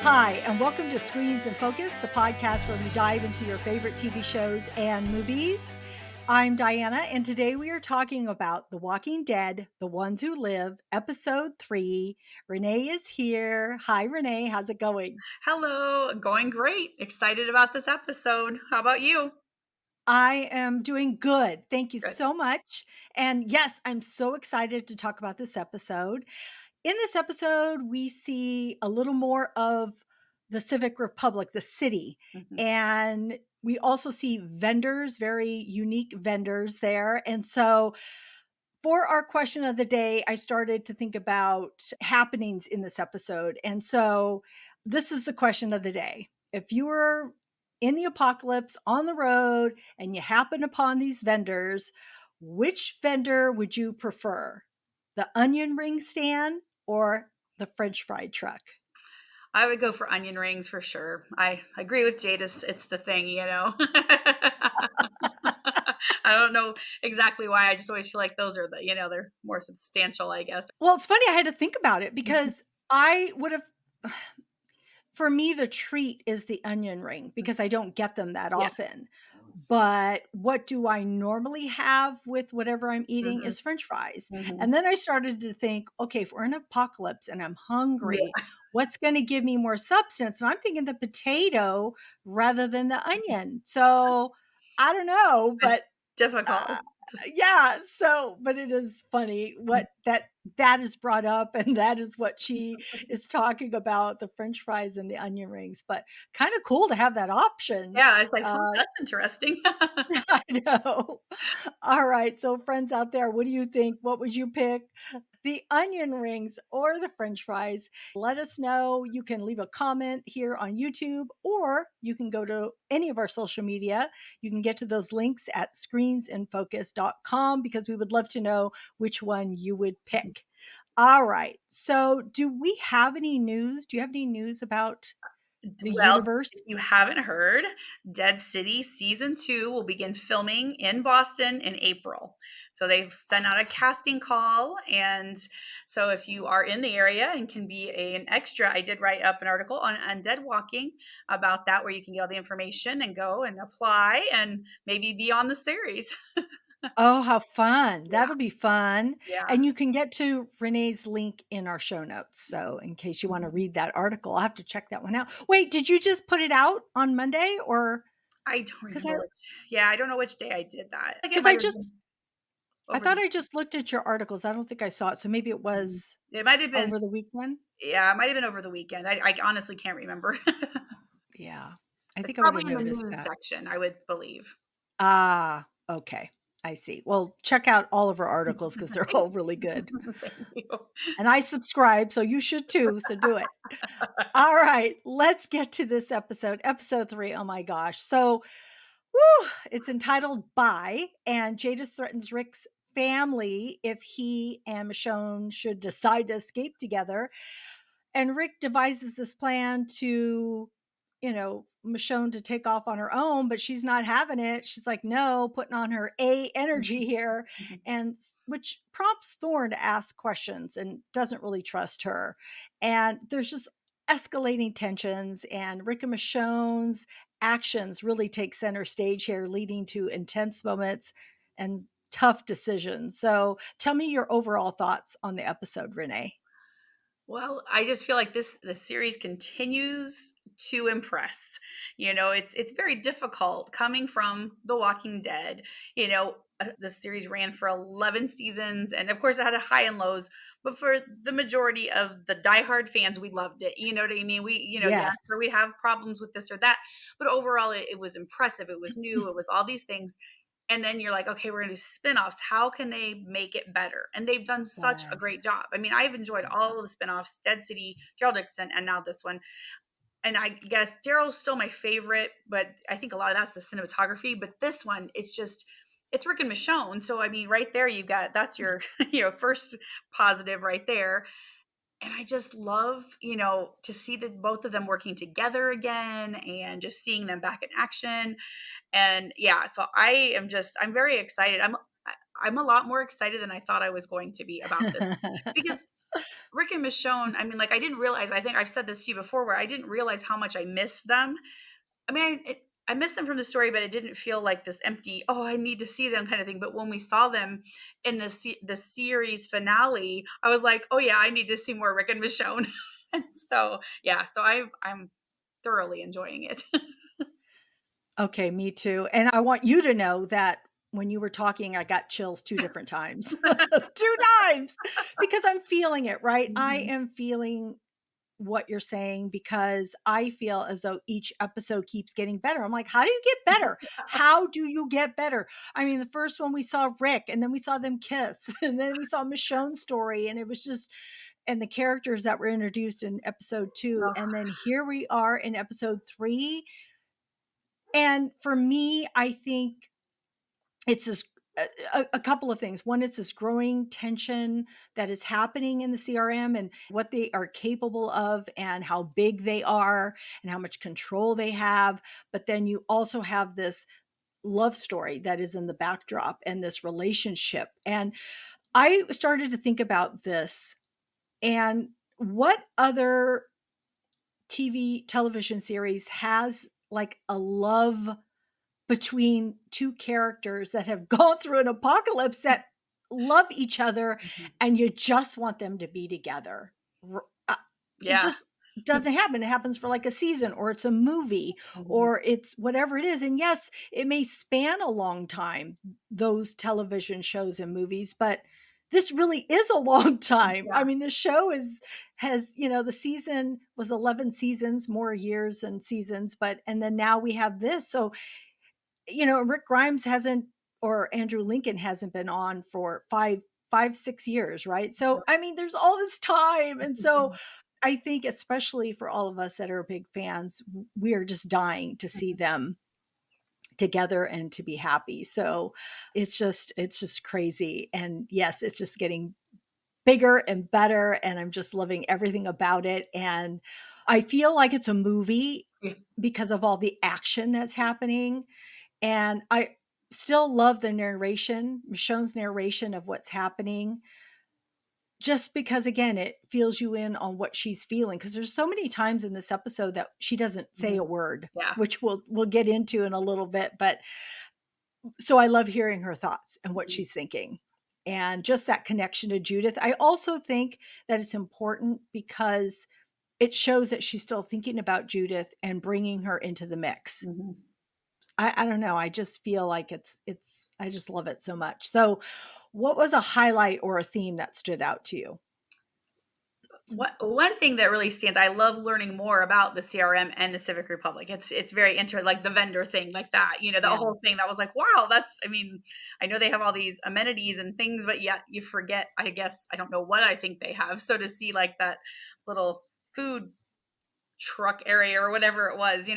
Hi, and welcome to Screens in Focus, the podcast where we dive into your favorite TV shows and movies. I'm Diana, and today we are talking about The Walking Dead, The Ones Who Live, Episode 3. Renee is here. Hi, Renee. How's it going? Hello, going great. Excited about this episode. How about you? I am doing good. Thank you Good. so much. And yes, I'm so excited to talk about this episode. In this episode, we see a little more of the Civic Republic, the city, Mhm. and we also see vendors, very unique vendors there. And so, for our question of the day, I started to think about happenings in this episode. And so, this is the question of the day. If you were in the apocalypse on the road and you happen upon these vendors, which vendor would you prefer? The onion ring stand or the French fry truck? I would go for onion rings for sure. I agree with Jadis. It's the thing, I don't know exactly why. I just always feel like those are they're more substantial, I guess. Well, it's funny I had to think about it because I would have for me the treat is the onion ring because I don't get them that Yeah. often. But what do I normally have with whatever I'm eating Hmm. is French fries. Hmm. And then I started to think, okay, if we're in an apocalypse and I'm hungry, Yeah. what's going to give me more substance? And I'm thinking the potato rather than the onion. So I don't know, It's but uh, difficult. yeah, so but it is funny what that is brought up, and that is what she is talking about, the French fries and the onion rings, but kinda cool to have that option. Yeah, it's like, huh, Uh, that's interesting. I know. Alright, so friends out there, what do you think? What would you pick? The onion rings or the French fries? Let us know. You can leave a comment here on YouTube, or you can go to any of our social media. You can get to those links at screensinfocus.com because we would love to know which one you would pick. All right. So, do we have any news? Do you have any news about the Well, universe? if you haven't heard, Dead City season 2 will begin filming in Boston in April. So they've sent out a casting call. And so if you are in the area and can be an extra, I did write up an article on Dead Walking about that, where you can get all the information and go and apply and maybe be on the series. Oh, how fun. Yeah. That'll be fun. Yeah. And you can get to Renee's link in our show notes. So, in case you want to Mhm. read that article, I'll have to check that one out. Wait, did you just put it out on Monday or I don't because remember which. Yeah, I don't know which day I did that. I think it I might have just been I over thought the. I just looked at your articles. I don't think I saw it. So maybe it Mhm. was It might have been. over the weekend. Yeah, it might have been over the weekend. I honestly can't remember. Yeah. I It's think I would probably have in the noticed news that. section, I would believe. Ah, okay. I see. Well, check out all of our articles because they're Thank all really good. thank you. And I subscribe, so you should too. So do it. All right, let's get to this episode. Episode 3. Oh my gosh. So, woo, it's entitled Bye, and Jadis threatens Rick's family if he and Michonne should decide to escape together. And Rick devises this plan to, Michonne to take off on her own, but she's not having it. She's like, no, putting on her A energy here, and which prompts Thorne to ask questions and doesn't really trust her. And there's just escalating tensions, and Rick and Michonne's actions really take center stage here, leading to intense moments and tough decisions. So tell me your overall thoughts on the episode, Renee. Well, I just feel like the series continues to impress. It's very difficult coming from The Walking Dead. The series ran for 11 seasons, and of course it had a high and lows, but for the majority of the diehard fans, we loved it. You know what I mean? Yes, Yes. or we have problems with this or that, but overall it was impressive. It was new. It was all these things. And then you're like, okay, we're going to do spinoffs. How can they make it better? And they've done such a Wow. great job. I mean, I've enjoyed all of the spinoffs, Dead City, Daryl Dixon, and now this one. And I guess Daryl's still my favorite, but I think a lot of that's the cinematography. But this one, it's Rick and Michonne. So I mean, right there, that's your first positive right there. And I just love, to see the both of them working together again and just seeing them back in action. And yeah, so I'm very excited. I'm a lot more excited than I thought I was going to be about this, because Rick and Michonne, I mean, like, I didn't realize, I think I've said this to you before, where I didn't realize how much I missed them. I mean, I missed them from the story, but it didn't feel like this empty, "Oh, I need to see them," kind of thing. But when we saw them in the series finale, I was like, "Oh, yeah, I need to see more Rick and Michonne." And so, yeah, so I'm thoroughly enjoying it. Okay, me too, and I want you to know that when you were talking, I got chills 2 different times. 2 times! Because I'm feeling it, right? I Mhm. am feeling what you're saying because I feel as though each episode keeps getting better. I'm like, "How do you get better? How do you get better?" I mean, the first one we saw Rick, and then we saw them kiss, and then we saw Michonne's story, and it was just and the characters that were introduced in episode 2, Oh, and then here we are in episode 3, and for me, I think it's this a couple of things. One, it's this growing tension that is happening in the CRM and what they are capable of and how big they are and how much control they have. But then you also have this love story that is in the backdrop and this relationship. And I started to think about this and what other television series has like a love between 2 characters that have gone through an apocalypse that love each other, mhm. and you just want them to be together. It Yeah. just doesn't happen. It happens for, like, a season, or it's a movie, Mhm. or it's whatever it is, and yes, it may span a long time, those television shows and movies, but this really is a long time. I Yeah. mean, the show is has, the season was 11 seasons, more years than seasons, but and then now we have this, so Rick Grimes hasn't or Andrew Lincoln hasn't been on for 6 years, right? So, I mean, there's all this time. And so I think especially for all of us that are big fans, we are just dying to see them together and to be happy. So it's just crazy. And yes, it's just getting bigger and better. And I'm just loving everything about it. And I feel like it's a movie Yeah. because of all the action that's happening and I still love the narration, Michonne's narration of what's happening, just because again, it feels you in on what she's feeling. Because there's so many times in this episode that she doesn't say Mhm. a word, Yeah. which we'll get into in a little bit. But so I love hearing her thoughts and what Mhm. she's thinking. And just that connection to Judith. I also think that it's important because it shows that she's still thinking about Judith and bringing her into the mix. Mhm. I don't know, I just feel like it's I just love it so much. So, what was a highlight or a theme that stood out to you? One thing that really stands, I love learning more about the CRM and the Civic Republic. It's very like the vendor thing, like that, the Yeah. whole thing that was like, wow, I mean, I know they have all these amenities and things, but yet you forget, I guess, I don't know what I think they have. So to see like that little food truck area or whatever it was, it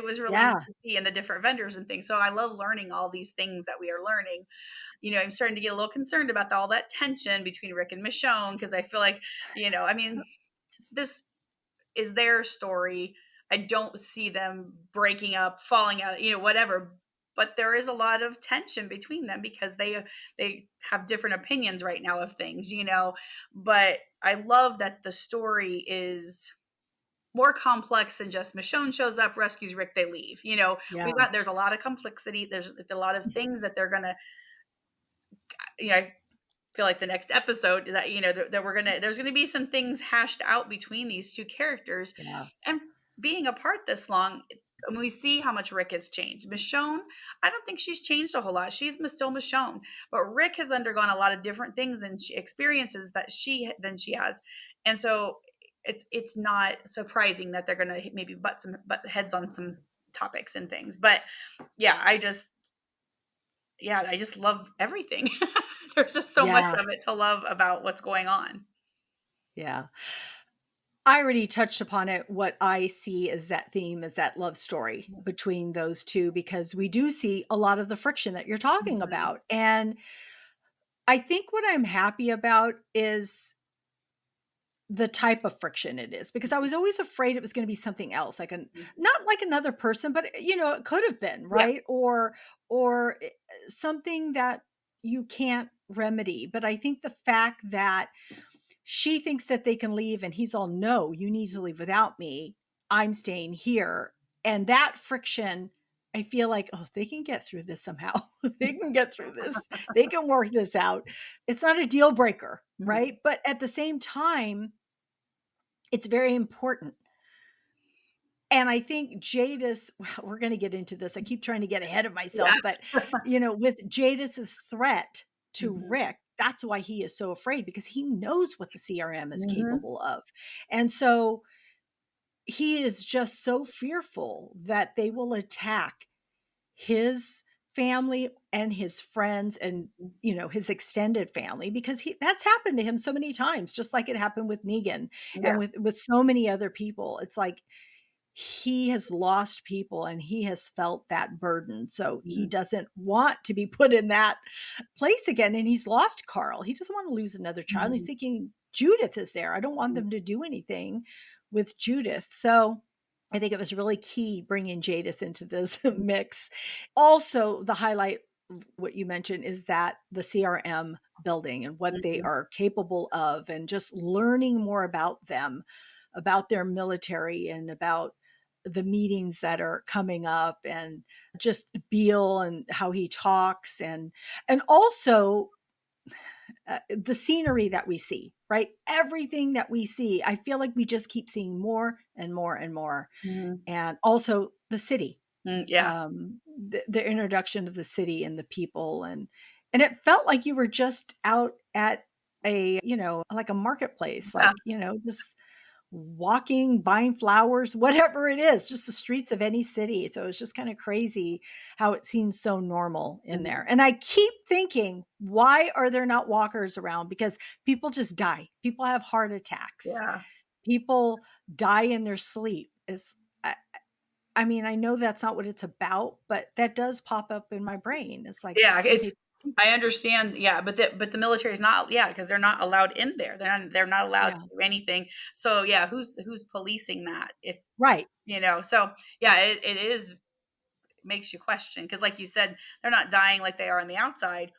was really neat Yeah. to see, and the different vendors and things. So I love learning all these things that we are learning. I'm starting to get a little concerned about all that tension between Rick and Michonne, because I feel like, I mean, this is their story. I don't see them breaking up, falling out, whatever. But there is a lot of tension between them because they have different opinions right now of things. But I love that the story is more complex than just Michonne shows up, rescues Rick, they leave. Yeah. There's a lot of complexity. There's a lot of things that they're gonna, I feel like the next episode that that there's gonna be some things hashed out between these two characters, Yeah. and being apart this long, and we see how much Rick has changed. Michonne, I don't think she's changed a whole lot. She's still Michonne, but Rick has undergone a lot of different things than experiences that she has, and so it's not surprising that they're gonna maybe butt heads on some topics and things. But yeah, I just love everything. There's just so much Yeah. of it to love about what's going on. Yeah. I already touched upon it. What I see is that theme is that love story between those 2 because we do see a lot of the friction that you're talking Mhm, about. And I think what I'm happy about is the type of friction it is, because I was always afraid it was gonna be something else, like an mhm. not like another person, but, it could have been, Yeah, right? Or something that you can't remedy, but I think the fact that she thinks that they can leave, and he's all, "No, you need to leave without me. I'm staying here." And that friction, I feel like, "Oh, they can get through this somehow. They can get through this. They can work this out." It's not a deal breaker, Mhm. right? But at the same time, it's very important. And I think Jadis, we're gonna get into this. I keep trying to get ahead of Yeah. myself, but, with Jadis's threat to Mhm. Rick, that's why he is so afraid, because he knows what the CRM is Mhm. capable of. And so he is just so fearful that they will attack his family and his friends and, his extended family, because that's happened to him so many times, just like it happened with Negan and Yeah. with so many other people. It's like he has lost people and he has felt that burden. So he Mhm. doesn't want to be put in that place again. And he's lost Carl. He doesn't want to lose another child. And he's Mhm. thinking Judith is there. I don't want Mhm. them to do anything with Judith. So I think it was really key bringing Jadis into this mix. Also, the highlight, what you mentioned, is that the CRM building and what they Mhm. are capable of, and just learning more about them, about their military, and about the meetings that are coming up, and just Beale and how he talks, and also the scenery that we see, right? Everything that we see, I feel like we just keep seeing more and more and more. Mhm. And also the city, Mm, yeah. the introduction of the city and the people, and it felt like you were just out at a, like a marketplace, Yeah. like, just walking, buying flowers, whatever it is, just the streets of any city. So it's just kind of crazy how it seems so normal in there. Mhm. And I keep thinking, why are there not walkers around? Because people just die. People have heart attacks. Yeah. People die in their sleep. I, I mean, I know that's not what it's about, but that does pop up in my brain. It's like, Yeah, it's okay, I understand, yeah, but the military is not, yeah, because 'cause they're not allowed in there. They're not allowed to yeah, do anything. So, yeah, who's policing that if right. so, yeah, it is makes you question because, like you said, they're not dying like they are on the outside,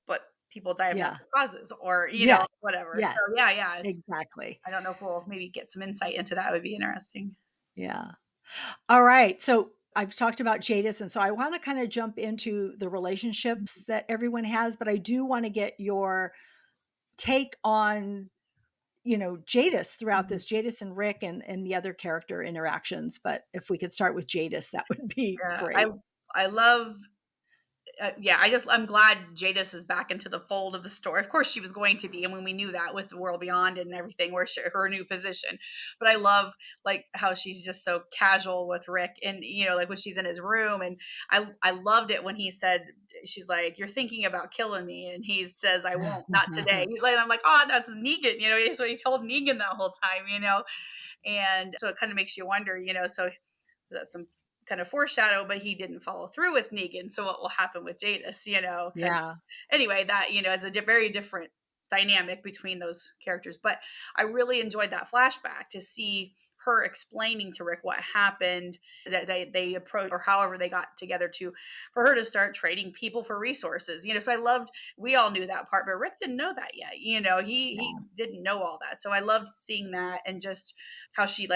but people die of Yeah. natural causes or, Yes. whatever. So, Yes. yeah, Exactly. I don't know if we'll maybe get some insight into that would be interesting. Yeah. All right. So I've talked about Jadis, and so I want to kind of jump into the relationships that everyone has, but I do want to get your take on, Jadis throughout Mhm. this, Jadis and Rick, and the other character interactions. But if we could start with Jadis, that would be Yeah, great. I love yeah, I'm glad Jadis is back into the fold of the story. Of course, she was going to be, and when we knew that with the world beyond and everything, where her new position. But I love like how she's just so casual with Rick, and like when she's in his room, and I loved it when he said, she's like, "You're thinking about killing me," and he says, "I won't, not today." And I'm like, "Oh, that's Negan," that's what he told Negan that whole time. And so it kind of makes you wonder, so that's some kind of foreshadow, but he didn't follow through with Negan. So what will happen with Jadis? Because Yeah. anyway, that is a very different dynamic between those characters. But I really enjoyed that flashback to see her explaining to Rick what happened, that they approached, or however they got together to for her to start trading people for resources. So I loved, we all knew that part, but Rick didn't know that yet. He Yeah. didn't know all that. So I loved seeing that, and just how she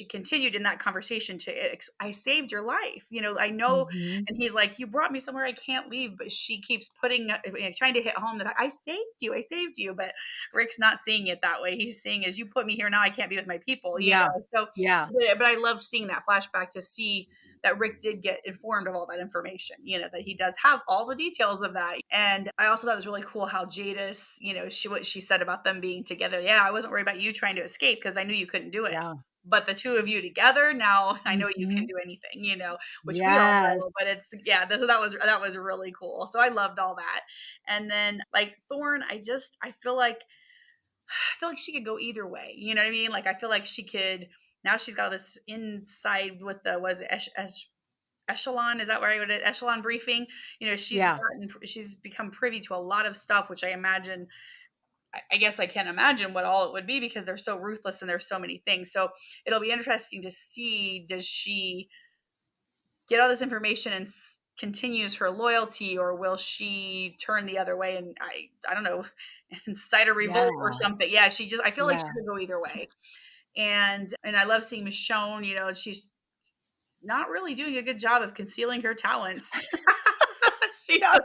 continued in that conversation to I saved your life. I know. Hmm. And he's like, you brought me somewhere I can't leave, but she keeps putting trying to hit home that I saved you, but Rick's not seeing it that way. He's seeing, as you put me here now, I can't be with my people. Yeah. So Yeah. but I loved seeing that flashback to see that Rick did get informed of all that information, that he does have all the details of that. And I also thought it was really cool how Jadis, what she said about them being together. Yeah, I wasn't worried about you trying to escape because I knew you couldn't do it. Yeah. But the two of you together, now I know you can Hmm. do anything, which we all Yes. know, but it's, yeah, so that was really cool. So I loved all that. And then like Thorne, I feel like she could go either way. You know what I mean? Like I feel like she could, now she's got this inside with the was it echelon, is that where I would echelon briefing. Yeah. She's become privy to a lot of stuff, which I imagine, I guess I can't imagine what all it would be because they're so ruthless and there's so many things. So it'll be interesting to see, does she get all this information and continues her loyalty, or will she turn the other way and I don't know, incite a revolt or Yeah. something. Yeah, I feel like Yeah. she could go either way. And I love seeing Michonne, she's not really doing a good job of concealing her talents. She's No,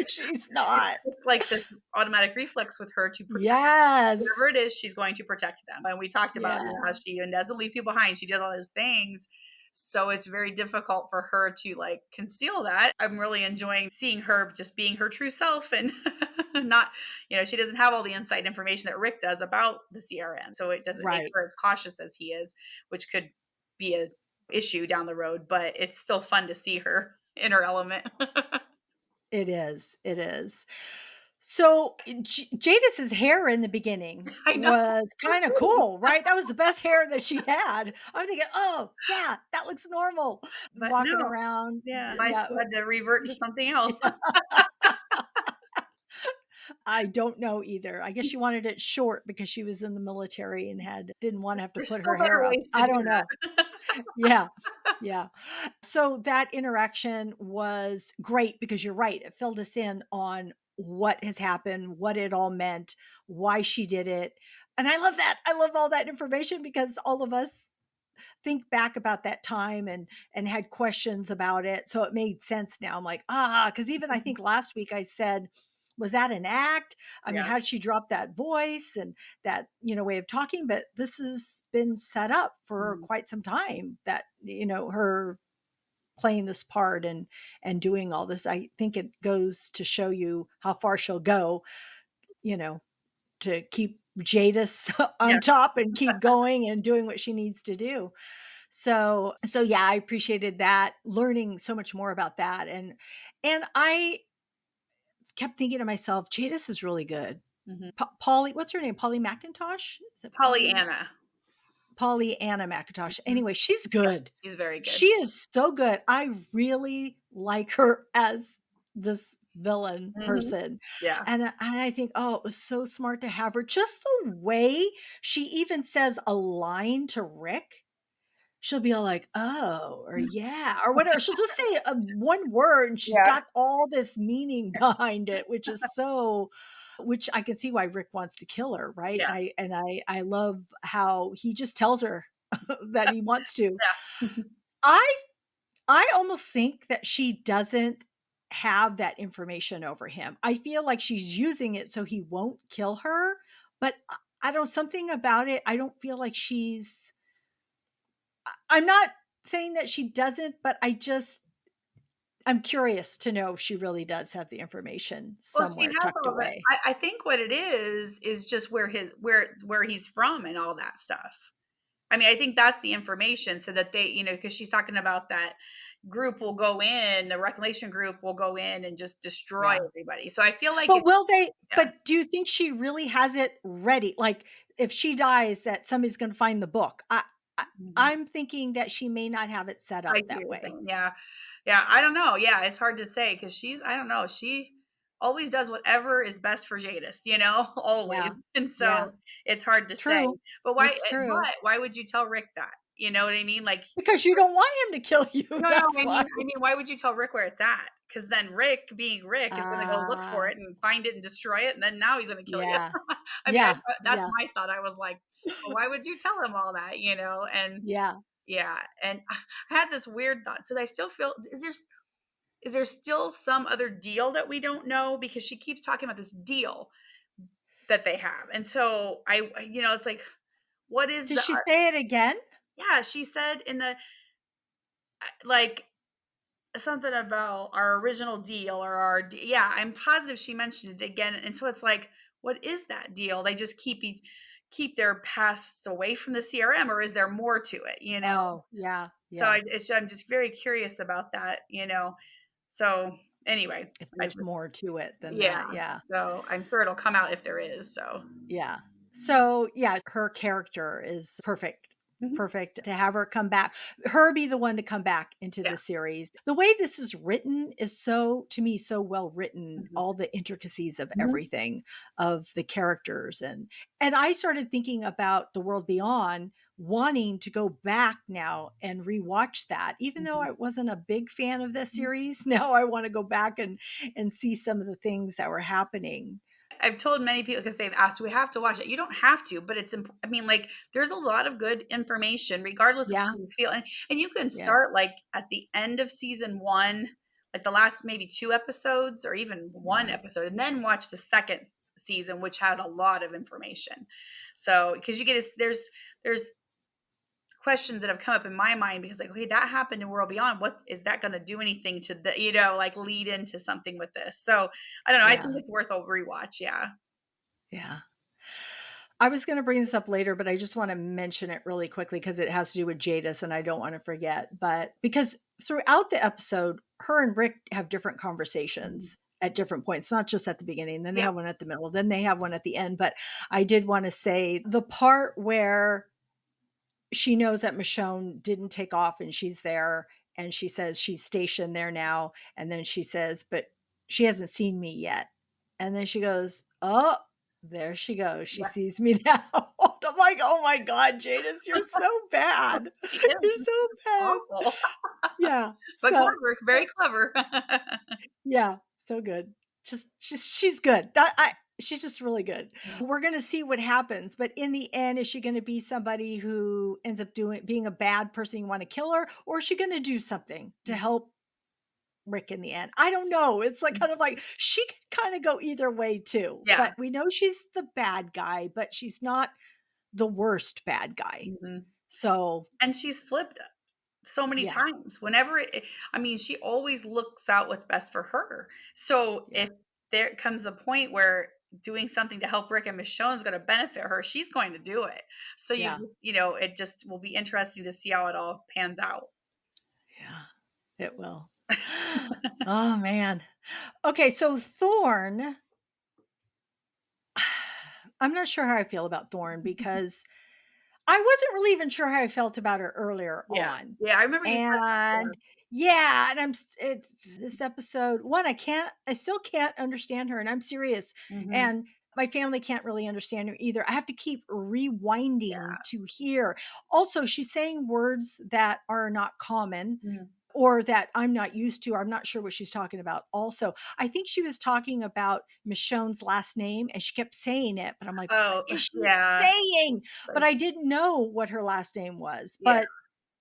just she's not. it's like this automatic reflex with her to protect whoever it Yes. is, she's going to protect them. And we talked about, Yeah. how she even doesn't leave people behind. She does all those things. So it's very difficult for her to like conceal that. I'm really enjoying seeing her just being her true self and not, she doesn't have all the inside information that Rick does about the CRM. So it doesn't make Right. her as cautious as he is, which could be a issue down the road, but it's still fun to see her in her element. It is, it is. So, Jadis's hair in the beginning I know. was kinda cool, right? That was the best hair that she had. I'm thinking, "Oh, yeah, that looks normal." But Walking no, around, yeah, I yeah. had to revert to something else. I don't know either. I guess she wanted it short because she was in the military and didn't wanna have to There's put still her hair better up. ways to I do don't know. that. Yeah. Yeah. So that interaction was great because you're right. It filled us in on what has happened, what it all meant, why she did it. And I love that. I love all that information because all of us think back about that time and had questions about it. So it made sense now. I'm like, because even I think last week I said, was that an act? I mean, Yeah. how did she drop that voice and that, way of talking? But this has been set up for Mhm. quite some time that, her playing this part and doing all this. I think it goes to show you how far she'll go, you know, to keep Jadis Yeah. on top and keep going and doing what she needs to do. So yeah, I appreciated that, learning so much more about that. And I kept thinking to myself, Jadis is really good. Mhm. Polly, what's her name? Polly McIntosh? Is it Polly? Pollyanna. Polly Anna McIntosh. Mhm. Anyway, she's Yeah, good. she's very She good. is so good. I really like her as this villain Mhm. person. Yeah. And I think, oh, it was so smart to have her. Just the way she even says a line to Rick, she'll be all like, "Oh," or "Yeah," or whatever. She'll just say, one word, and she's Yeah. got all this meaning behind it, which I can see why Rick wants to kill her, right? Yeah. I love how he just tells her that he wants to. Yeah. I I almost think that she doesn't have that information over him. I feel like she's using it so he won't kill her, but I don't something about it, I don't feel like I'm not saying that she doesn't, but I'm curious to know if she really does have the information Well, she somewhere has tucked all that. away. I think what it is just where he's from and all that stuff. I mean, I think that's the information so that they, because she's talking about that group will go in, the reclamation group will go in and just destroy Yeah. everybody. So I feel like But it's will they yeah. but do you think she really has it ready? Like, if she dies, that somebody's gonna find the book. I Mhm. I'm thinking that she may not have it set I up see what that you're way. saying. Yeah. Yeah, I don't know. Yeah, it's hard to say because I don't know, she always does whatever is best for Jadis, always. Yeah. And Yeah. so it's hard to say. True. But It's true. why would you tell Rick that? You know what I mean? Like, Because you don't want him to kill you, no, that's why. why would you tell Rick where it's at? Because then Rick, being Rick, is gonna go look for Ah, it and find it and destroy it, and then now he's gonna kill you. yeah. I mean, Yeah. that's Yeah. my thought. I was like, "Well, why would you tell him all that?" And Yeah. yeah, and I had this weird thought. So I still feel is there still some other deal that we don't know? Because she keeps talking about this deal that they have, and so it's like, what is Did the she say it again? yeah, she said in the like something about our original deal or yeah, I'm positive she mentioned it again, and so it's like, what is that deal? They just keep their pasts away from the CRM, or is there more to it? Oh, yeah. So Yeah. I'm just very curious about that. So anyway, If I there's just more to it than yeah. that. Yeah. So I'm sure it'll come out if there is. So Yeah. So, yeah, her character is perfect. Mhm. perfect to have her come back, her be the one to come back into Yeah. the series. The way this is written is so, to me, so well written, Mhm. all the intricacies of Mhm. everything, of the characters. And I started thinking about The World Beyond, wanting to go back now and rewatch that. Even though Mhm. I wasn't a big fan of this Mhm. series, now I want to go back and see some of the things that were happening. I've told many people because they've asked, "Do we have to watch it?" You don't have to, but I mean, like, there's a lot of good information regardless of Yeah. how you feel, and you can Yeah. start, like, at the end of season 1, like, the last maybe 2 episodes or even 1 Yeah. episode, and then watch the 2nd season, which has a lot of information. So, because you get there's questions that have come up in my mind because, like, okay, that happened in World Beyond. What is that going to do anything to the, like, lead into something with this? So I don't know. I think Yeah. it's worth a rewatch. Yeah. Yeah. I was gonna bring this up later, but I just wanna mention it really quickly because it has to do with Jadis, and I don't wanna forget, but because throughout the episode, her and Rick have different Mhm. conversations at different points, not just at the beginning, then they Yeah. have one at the middle, then they have one at the end, but I did wanna say the part where she knows that Michonne didn't take off and she's there, and she says she's stationed there now, and then she says, "But she hasn't seen me yet." And then she goes, "Oh, there she goes. She Yeah. sees me now." I'm like, "Oh my god, Jadis, you're so bad. She is You're so bad." awful, Yeah. but So, clever, very clever. yeah, so good. Just she's good. I she's just really good. Yeah. We're gonna see what happens, but in the end, is she gonna be somebody who ends up being a bad person, you wanna kill her, or is she gonna do something to help Rick in the end? I don't know. It's like kind of like she could kinda go either way too, Yeah. but we know she's the bad guy, but she's not the worst bad guy. Mhm. So, And she's flipped so many yeah, times. Whenever I mean, she always looks out what's best for her. So yeah, if there comes a point where doing something to help Rick and Michonne is going to benefit her, she's going to do it. So yeah, it just will be interesting to see how it all pans out. yeah, it will. Oh, man. Okay, so Thorne, I'm not sure how I feel about Thorne because I wasn't really even sure how I felt about her earlier Yeah. on. Yeah, I remember you said that. And yeah, and it's this episode one, I still can't understand her, and I'm serious. Yeah. Mhm. And my family can't really understand her either. I have to keep rewinding Yeah. to hear. Also, she's saying words that are not common Mhm. or that I'm not used to. I'm not sure what she's talking about. Also, I think she was talking about Michonne's last name and she kept saying it, but I'm like, what Oh, is she yeah. saying? But Like, I didn't know what her last name was. yeah. But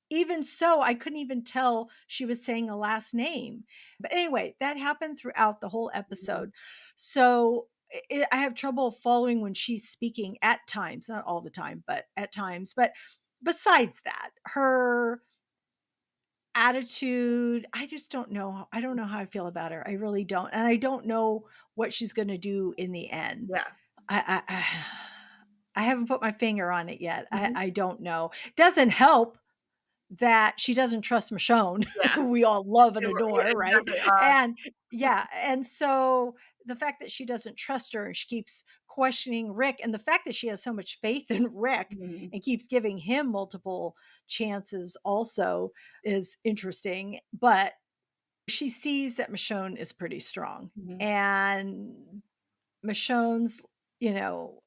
even so, I couldn't even tell she was saying a last name. But anyway, that happened throughout the whole Mhm. episode. So I have trouble following when she's speaking at times, not all the time, but at times. But besides that, her attitude, I just don't know. I don't know how I feel about her. I really don't. And I don't know what she's going to do in the end. Yeah. I I haven't put my finger on it yet. Mhm. I don't know. Doesn't help that she doesn't trust Michonne, Yeah. who we all love and Yeah, adore, right? exactly. And yeah, and so the fact that she doesn't trust her and she keeps questioning Rick, and the fact that she has so much faith in Rick Mhm. and keeps giving him multiple chances also is interesting. But she sees that Michonne is pretty strong. Mhm. And Michonne's, you know,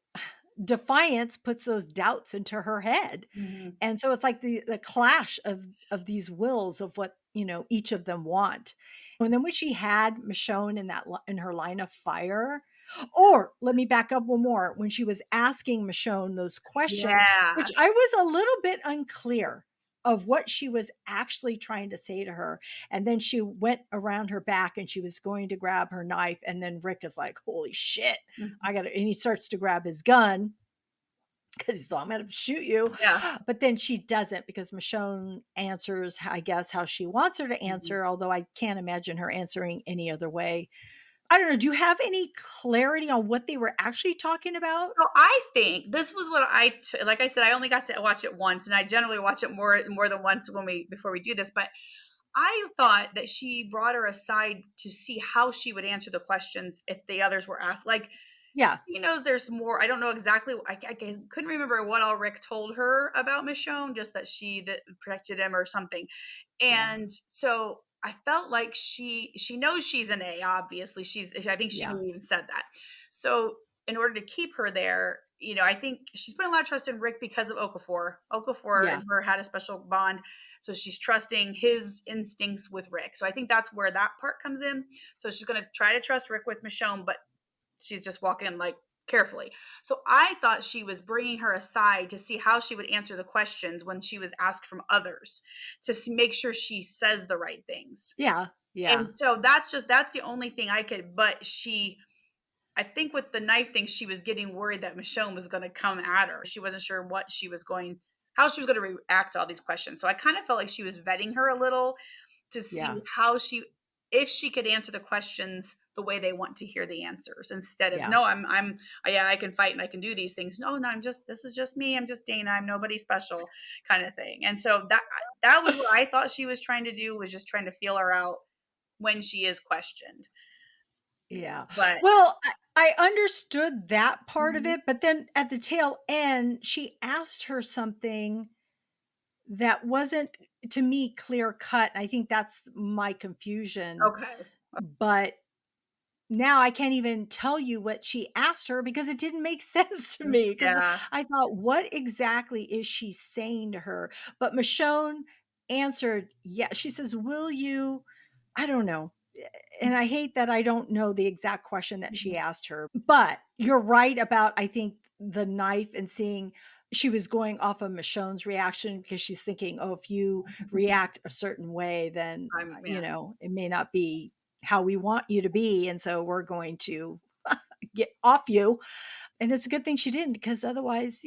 defiance puts those doubts into her head. Mhm. And so it's like the clash of these wills of what, each of them want. And then when she had Michonne in her line of fire, or let me back up one more, when she was asking Michonne those questions, which Yeah. I was a little bit unclear of what she was actually trying to say to her. And then she went around her back and she was going to grab her knife. And then Rick is like, holy shit, Mhm. I got to, and he starts to grab his gun because he's all, I'm going to shoot you. Yeah. But then she doesn't because Michonne answers, I guess, how she wants her to Mhm. answer, although I can't imagine her answering any other way. I don't know. Do you have any clarity on what they were actually talking about? So I think this was what like I said, I only got to watch it once, and I generally watch it more than once before we do this. But I thought that she brought her aside to see how she would answer the questions if the others were asked. Like, Yeah. He knows there's more. I don't know exactly. I couldn't remember what all Rick told her about Michonne, just that she that protected him or something. Yeah. And so I felt like she knows she's an A. Obviously, I think she Yeah. even said that. So in order to keep her there, I think she's putting a lot of trust in Rick because of Okafor. Okafor Yeah. and her had a special bond, so she's trusting his instincts with Rick. So I think that's where that part comes in. So she's going to try to trust Rick with Michonne, but she's just walking in like carefully. So I thought she was bringing her aside to see how she would answer the questions when she was asked from others to make sure she says the right things. Yeah. Yeah. And so that's the only thing I could, but I think with the knife thing, she was getting worried that Michonne was going to come at her. She wasn't sure how she was going to react to all these questions. So I kind of felt like she was vetting her a little to see Yeah. if she could answer the questions the way they want to hear the answers instead of, Yeah. no, yeah, I can fight and I can do these things. No, this is just me. I'm just Dana. I'm nobody special kind of thing. And so that was what I thought she was trying to do, was just trying to feel her out when she is questioned. Yeah. But Well, I understood that part of Mhm. it, but then at the tail end, she asked her something that wasn't, to me, clear cut. I think that's my confusion. Okay. But now I can't even tell you what she asked her because it didn't make sense to me, because Yeah. I thought, what exactly is she saying to her? But Michonne answered, yeah. She says, will you, I don't know. And I hate that I don't know the exact question that she Mhm. asked her. But you're right about, I think, the knife, and seeing she was going off of Michonne's reaction, because she's thinking, oh, if you react a certain way, then, Yeah. it may not be how we want you to be. And so we're going to get off you. And it's a good thing she didn't, because otherwise,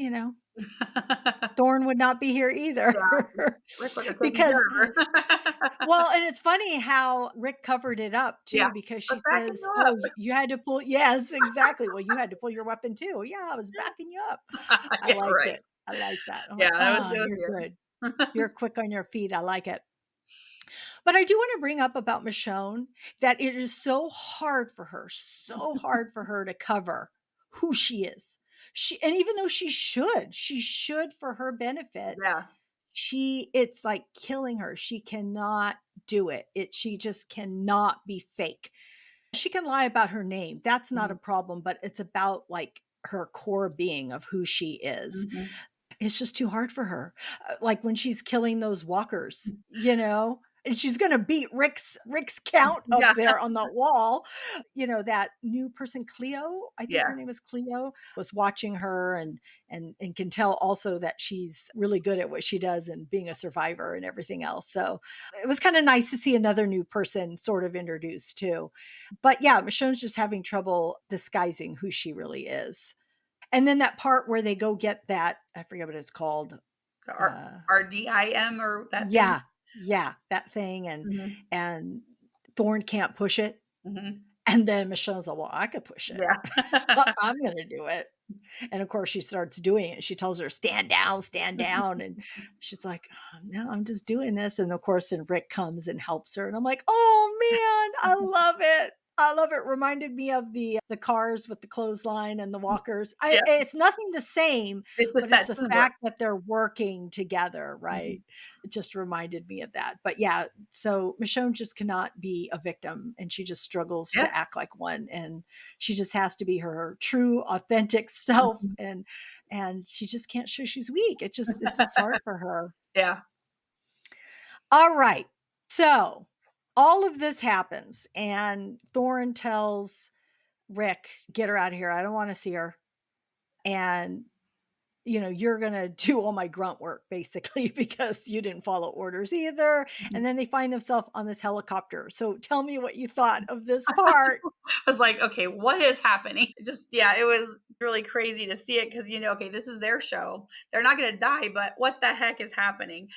Thorne would not be here either. Yeah. Rick would have taken Because, care of her. well, and it's funny how Rick covered it up Yeah. too, because But she backing says, you oh, up. you had to pull, yes, exactly. Well, you had to pull your weapon too. Yeah, I was backing you up. I Yeah, liked right. it. I like that. I'm Yeah, like, oh, it was you're good. good. You're quick on your feet. I like it. But I do want to bring up about Michonne, that it is so hard for her to cover who she is. And even though she should for her benefit, Yeah. it's like killing her. She cannot do it. She just cannot be fake. She can lie about her name. That's not a Mhm. problem, but it's about like her core being of who she is. Mhm. It's just too hard for her. Like when she's killing those walkers, and she's gonna beat Rick's count up Yeah. there on the wall. That new person, Cleo, I think Yeah. her name is Cleo, was watching her, and can tell also that she's really good at what she does, and being a survivor and everything else. So it was kind of nice to see another new person sort of introduced too. But yeah, Michonne's just having trouble disguising who she really is. And then that part where they go get that, I forget what it's called. The Uh, RDIM or that thing. yeah, yeah, that thing, Mhm. and Thorne can't push it, Mhm. and then Michelle's like, "Well, I could push it. Yeah. I'm gonna do it." And of course, she starts doing it. She tells her, stand down," and she's like, "Oh, no, I'm just doing this." And of course, then Rick comes and helps her, and I'm like, "Oh man, I love it." I love it. Reminded me of the cars with the clothesline and the walkers. Yeah. It's nothing the same, It's just but it's that the teamwork. fact that they're working together, right? Mhm. It just reminded me of that. But yeah, so Michonne just cannot be a victim, and she just struggles Yeah. to act like one, and she just has to be her true, authentic self, Mhm. and she just can't show she's weak. It's just hard for her. Yeah. All right. So all of this happens, and Thorne tells Rick, get her out of here. I don't want to see her. And you're going to do all my grunt work basically, because you didn't follow orders either. Mhm. And then they find themselves on this helicopter. So tell me what you thought of this part. I was like, "Okay, what is happening?" Just yeah, it was really crazy to see it because, okay, this is their show. They're not gonna die, but what the heck is happening?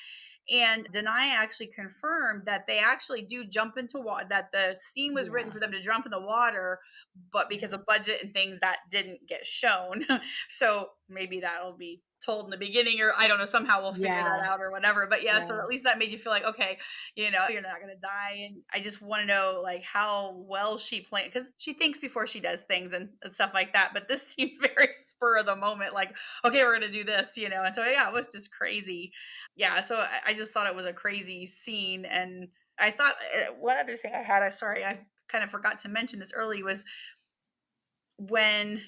And Denai actually confirmed that they actually do jump into water, that the scene was written Yeah. for them to jump in the water, but because Yeah. of budget and things that didn't get shown. So maybe that'll be told in the beginning, or I don't know, somehow we'll figure Yeah, that out or whatever. But yeah, so yeah. at least that made you feel like, okay, you're not gonna die. And I just want to know like how well she planned, because she thinks before she does things and stuff like that. But this seemed very spur of the moment, like, okay, we're gonna do this, and so yeah, it was just crazy. Yeah, so I just thought it was a crazy scene. And I thought one other thing I had, I sorry, I kind of forgot to mention this early, was when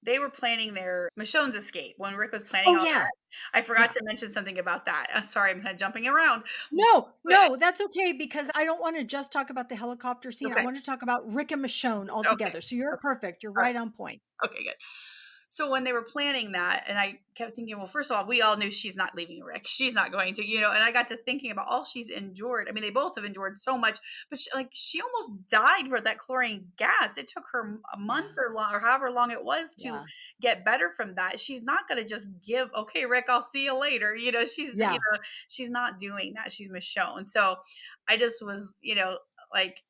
they were planning their Michonne's escape, when Rick was planning Oh, all yeah, that, I forgot yeah. to mention something about that. Sorry, I'm kind of jumping around. No, But no, that's okay because I don't wanna just talk about the helicopter scene. I okay, wanna talk about Rick and Michonne all okay, together. So you're okay, perfect. You're all right. right on point. Okay, good. So when they were planning that, and I kept thinking, well, first of all, we all knew she's not leaving Rick. She's not going to, and I got to thinking about all she's endured. I mean, they both have endured so much, but she almost died for that chlorine gas. It took her a month Yeah, or long, or however long it was to yeah, get better from that. She's not going to just give, okay, Rick, I'll see you later. yeah. She's not doing that. She's Michonne. So I just was, like,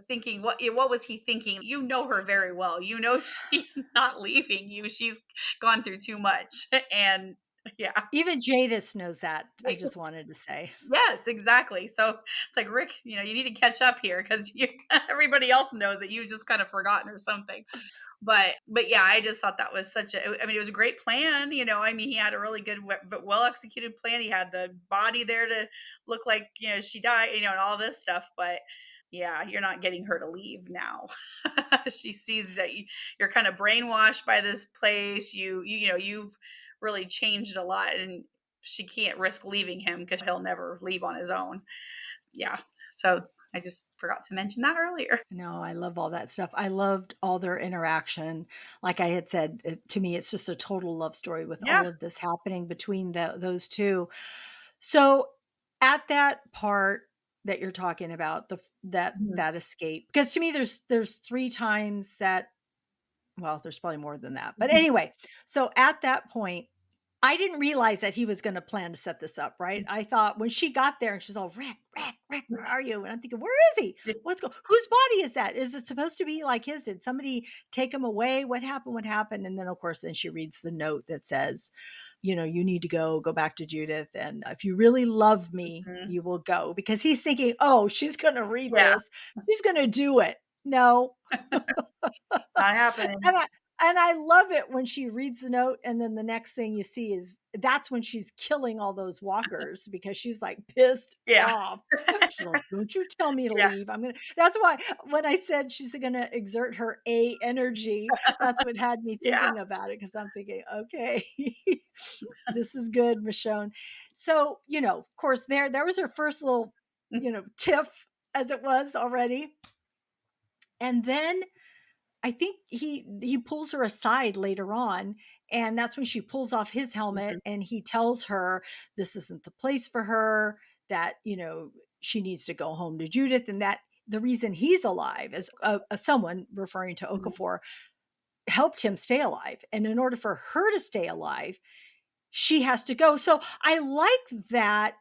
thinking, what was he thinking? You know her very well. You know she's not leaving you. She's gone through too much. And yeah. Even Jadis knows that, I just wanted to say. Yes, exactly. So it's like, Rick, you need to catch up here, because you everybody else knows that you've just kind of forgotten or something. But yeah, I just thought that was I mean, it was a great plan. I mean, he had a really good but well executed plan. He had the body there to look like, she died, and all this stuff. But yeah, you're not getting her to leave now. She sees that you're kind of brainwashed by this place. You've really changed a lot, and she can't risk leaving him because he'll never leave on his own. Yeah. So I just forgot to mention that earlier. No, I love all that stuff. I loved all their interaction. Like I had said, to me, it's just a total love story with Yeah. all of this happening between those two. So at that part that you're talking about, Mhm. that escape, because to me, there's three times that, well, there's probably more than that. But anyway, so at that point, I didn't realize that he was gonna plan to set this up, right? I thought when she got there and she's all, "Rick, Rick, Rick, where are you?" And I'm thinking, "Where is he? Whose body is that? Is it supposed to be like his? Did somebody take him away? What happened? What happened?" And then, of course, then she reads the note that says, "You need to go back to Judith, and if you really love me, Mhm. you will go." Because he's thinking, "Oh, she's gonna read Yeah. this. She's gonna do it." No. Not happening. And I love it when she reads the note and then the next thing you see is that's when she's killing all those walkers because she's, like, pissed Yeah. off. She's like, "Don't you tell me to Yeah. leave. I'm gonna." That's why when I said she's gonna exert her A energy, that's what had me Yeah. thinking about it because 'cause I'm thinking, "Okay, this is good, Michonne." So, of course, there was her first little, tiff as it was already, and then I think he pulls her aside later on, and that's when she pulls off his helmet Mhm. and he tells her this isn't the place for her, that, she needs to go home to Judith, and that the reason he's alive is someone referring to Mhm. Okafor helped him stay alive. And in order for her to stay alive, she has to go. So I like that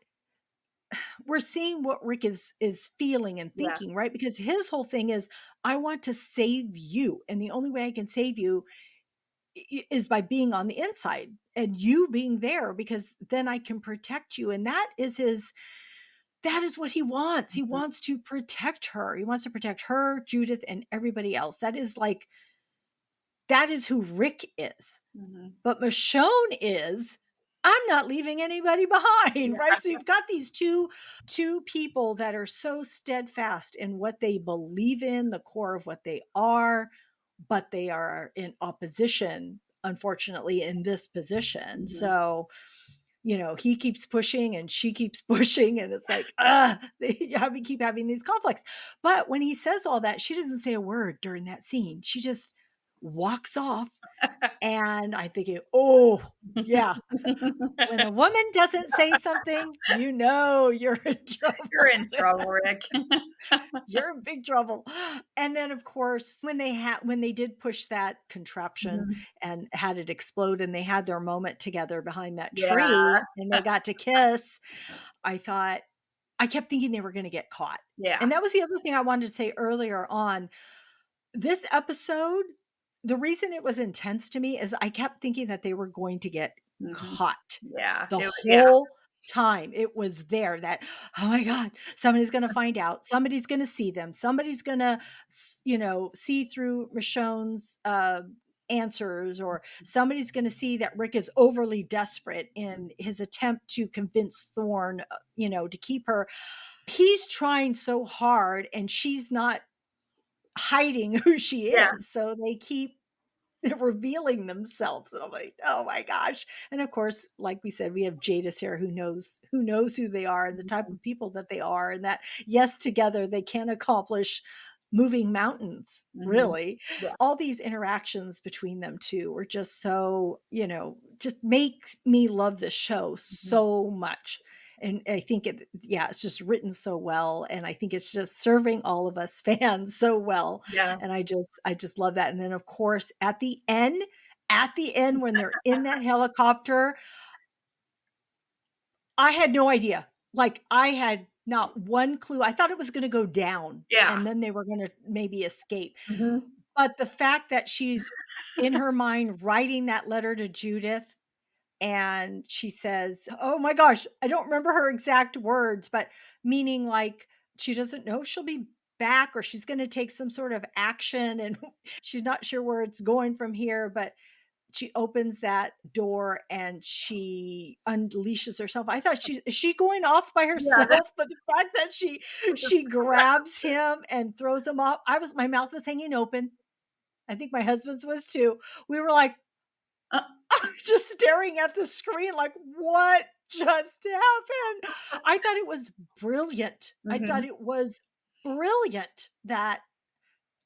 we're seeing what Rick is feeling and Yeah. thinking, right? Because his whole thing is, I want to save you. And the only way I can save you is by being on the inside and you being there because then I can protect you. And that is what he wants. He Mhm. wants to protect her. He wants to protect her, Judith, and everybody else. That is who Rick is. Mhm. But Michonne is, I'm not leaving anybody behind, Yeah. right? So you've got these two people that are so steadfast in what they believe in, the core of what they are, but they are in opposition, unfortunately, in this position. Mhm. So, he keeps pushing and she keeps pushing, and it's like, ah, we keep having these conflicts. But when he says all that, she doesn't say a word during that scene. She just walks off and I thinking, "Oh, yeah, when a woman doesn't say something, you're in You're trouble. in trouble, Rick. You're in big trouble." And then, of course, when they did push that contraption Mhm. and had it explode and they had their moment together behind that Yeah. tree and they got to kiss, I kept thinking they were gonna get caught. Yeah. And that was the other thing I wanted to say earlier on. This episode, the reason it was intense to me is I kept thinking that they were going to get Mhm. caught Yeah, the it was yeah. whole time. It was there that, oh my God, somebody's going to find out. Somebody's going to see them. Somebody's going to, see through Michonne's answers, or somebody's going to see that Rick is overly desperate in his attempt to convince Thorne, to keep her. He's trying so hard and she's not hiding who she Yeah. is. So they keep revealing themselves. And I'm like, oh my gosh. And of course, like we said, we have Jadis here who knows who they are and the type Mhm. of people that they are, and that yes, together they can accomplish moving mountains. Mhm. Really. Yeah. All these interactions between them two were just so, just makes me love this show Mhm. so much. And I think it's just written so well. And I think it's just serving all of us fans so well. Yeah. And I just love that. And then of course at the end when they're in that helicopter, I had no idea. Like, I had not one clue. I thought it was gonna go down Yeah. and then they were gonna maybe escape. Mhm. But the fact that she's in her mind writing that letter to Judith, and she says, oh my gosh, I don't remember her exact words, but meaning like she doesn't know if she'll be back, or she's going to take some sort of action, and she's not sure where it's going from here, but she opens that door and she unleashes herself. I thought, is she going off by Yeah, that herself? But the fact that she grabs him and throws him off, my mouth was hanging open. I think my husband's was too. We were like, uh, just staring at the screen like, what just happened? I thought it was brilliant. I thought mhm. it was brilliant that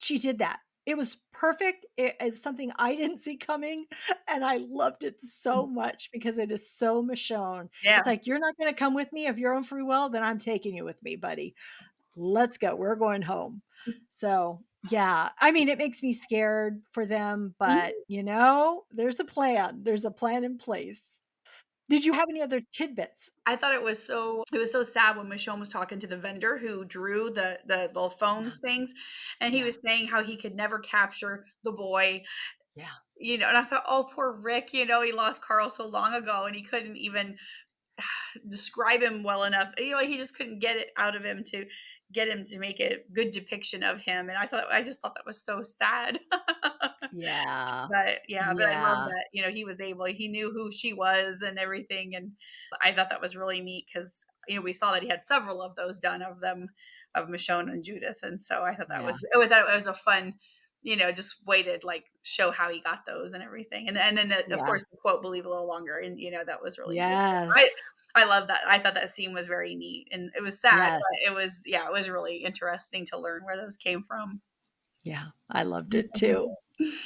she did that. It was perfect. It's something I didn't see coming, and I loved it so much because it is so Michonne. It's Yeah. like, you're not going to come with me of your own free will, then I'm taking you with me, buddy. Let's go. We're going home. So, yeah, I mean, it makes me scared for them, but Mhm. there's a plan. There's a plan in place. Did you have any other tidbits? I thought it was so sad when Michonne was talking to the vendor who drew the little phone Yeah. things, and he Yeah. was saying how he could never capture the boy, Yeah. and I thought, "Oh, poor Rick, he lost Carl so long ago, and he couldn't even describe him well enough. He just couldn't get it out of him to get him to make a good depiction of him, and I just thought that was so sad." Yeah. But yeah, but I love Yeah. that, he knew who she was and everything, and I thought that was really neat because we saw that he had several of those done of them, of Michonne and Judith, and so I thought that Yeah. it was a fun, just way to, like, show how he got those and everything, and then, of Yeah. course, the quote, "Believe a little longer," and, that was really neat. I Yes. I love that. I thought that scene was very neat, and it was sad, Yes. but it was really interesting to learn where those came from. Yeah. I loved it too. Mhm.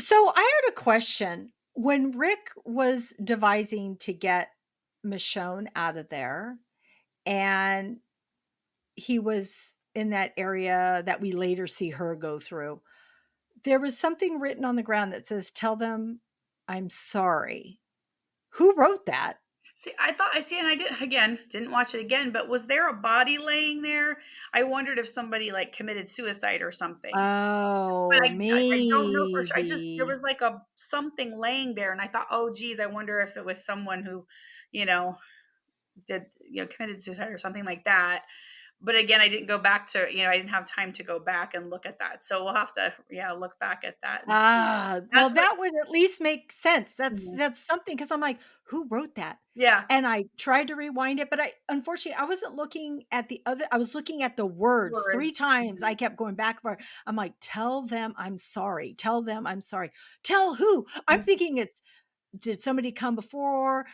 So I had a question. When Rick was devising to get Michonne out of there, and he was in that area that we later see her go through, there was something written on the ground that says, "Tell them I'm sorry." Who wrote that? See, and I didn't watch it again, but was there a body laying there? I wondered if somebody, like, committed suicide or something. But Oh, I don't know for sure. There maybe. was, like, a something laying there, and I thought, "Oh, geez, I wonder if it was someone who, you know, committed suicide or something like that." But again, I didn't go back to, I didn't have time to go back and look at that. So we'll have to, yeah, look back at that and see. Well, That's what that would at least make sense. That's Mhm. that's something, because 'cause I'm like, "Who wrote that?" Yeah, And I tried to rewind it, but unfortunately, I wasn't looking at I was looking at the words. words. 3 times I Mhm, kept going back for I'm like, "Tell them I'm sorry. Tell them I'm sorry." Tell who? I'm mhm. thinking it's, did somebody come before?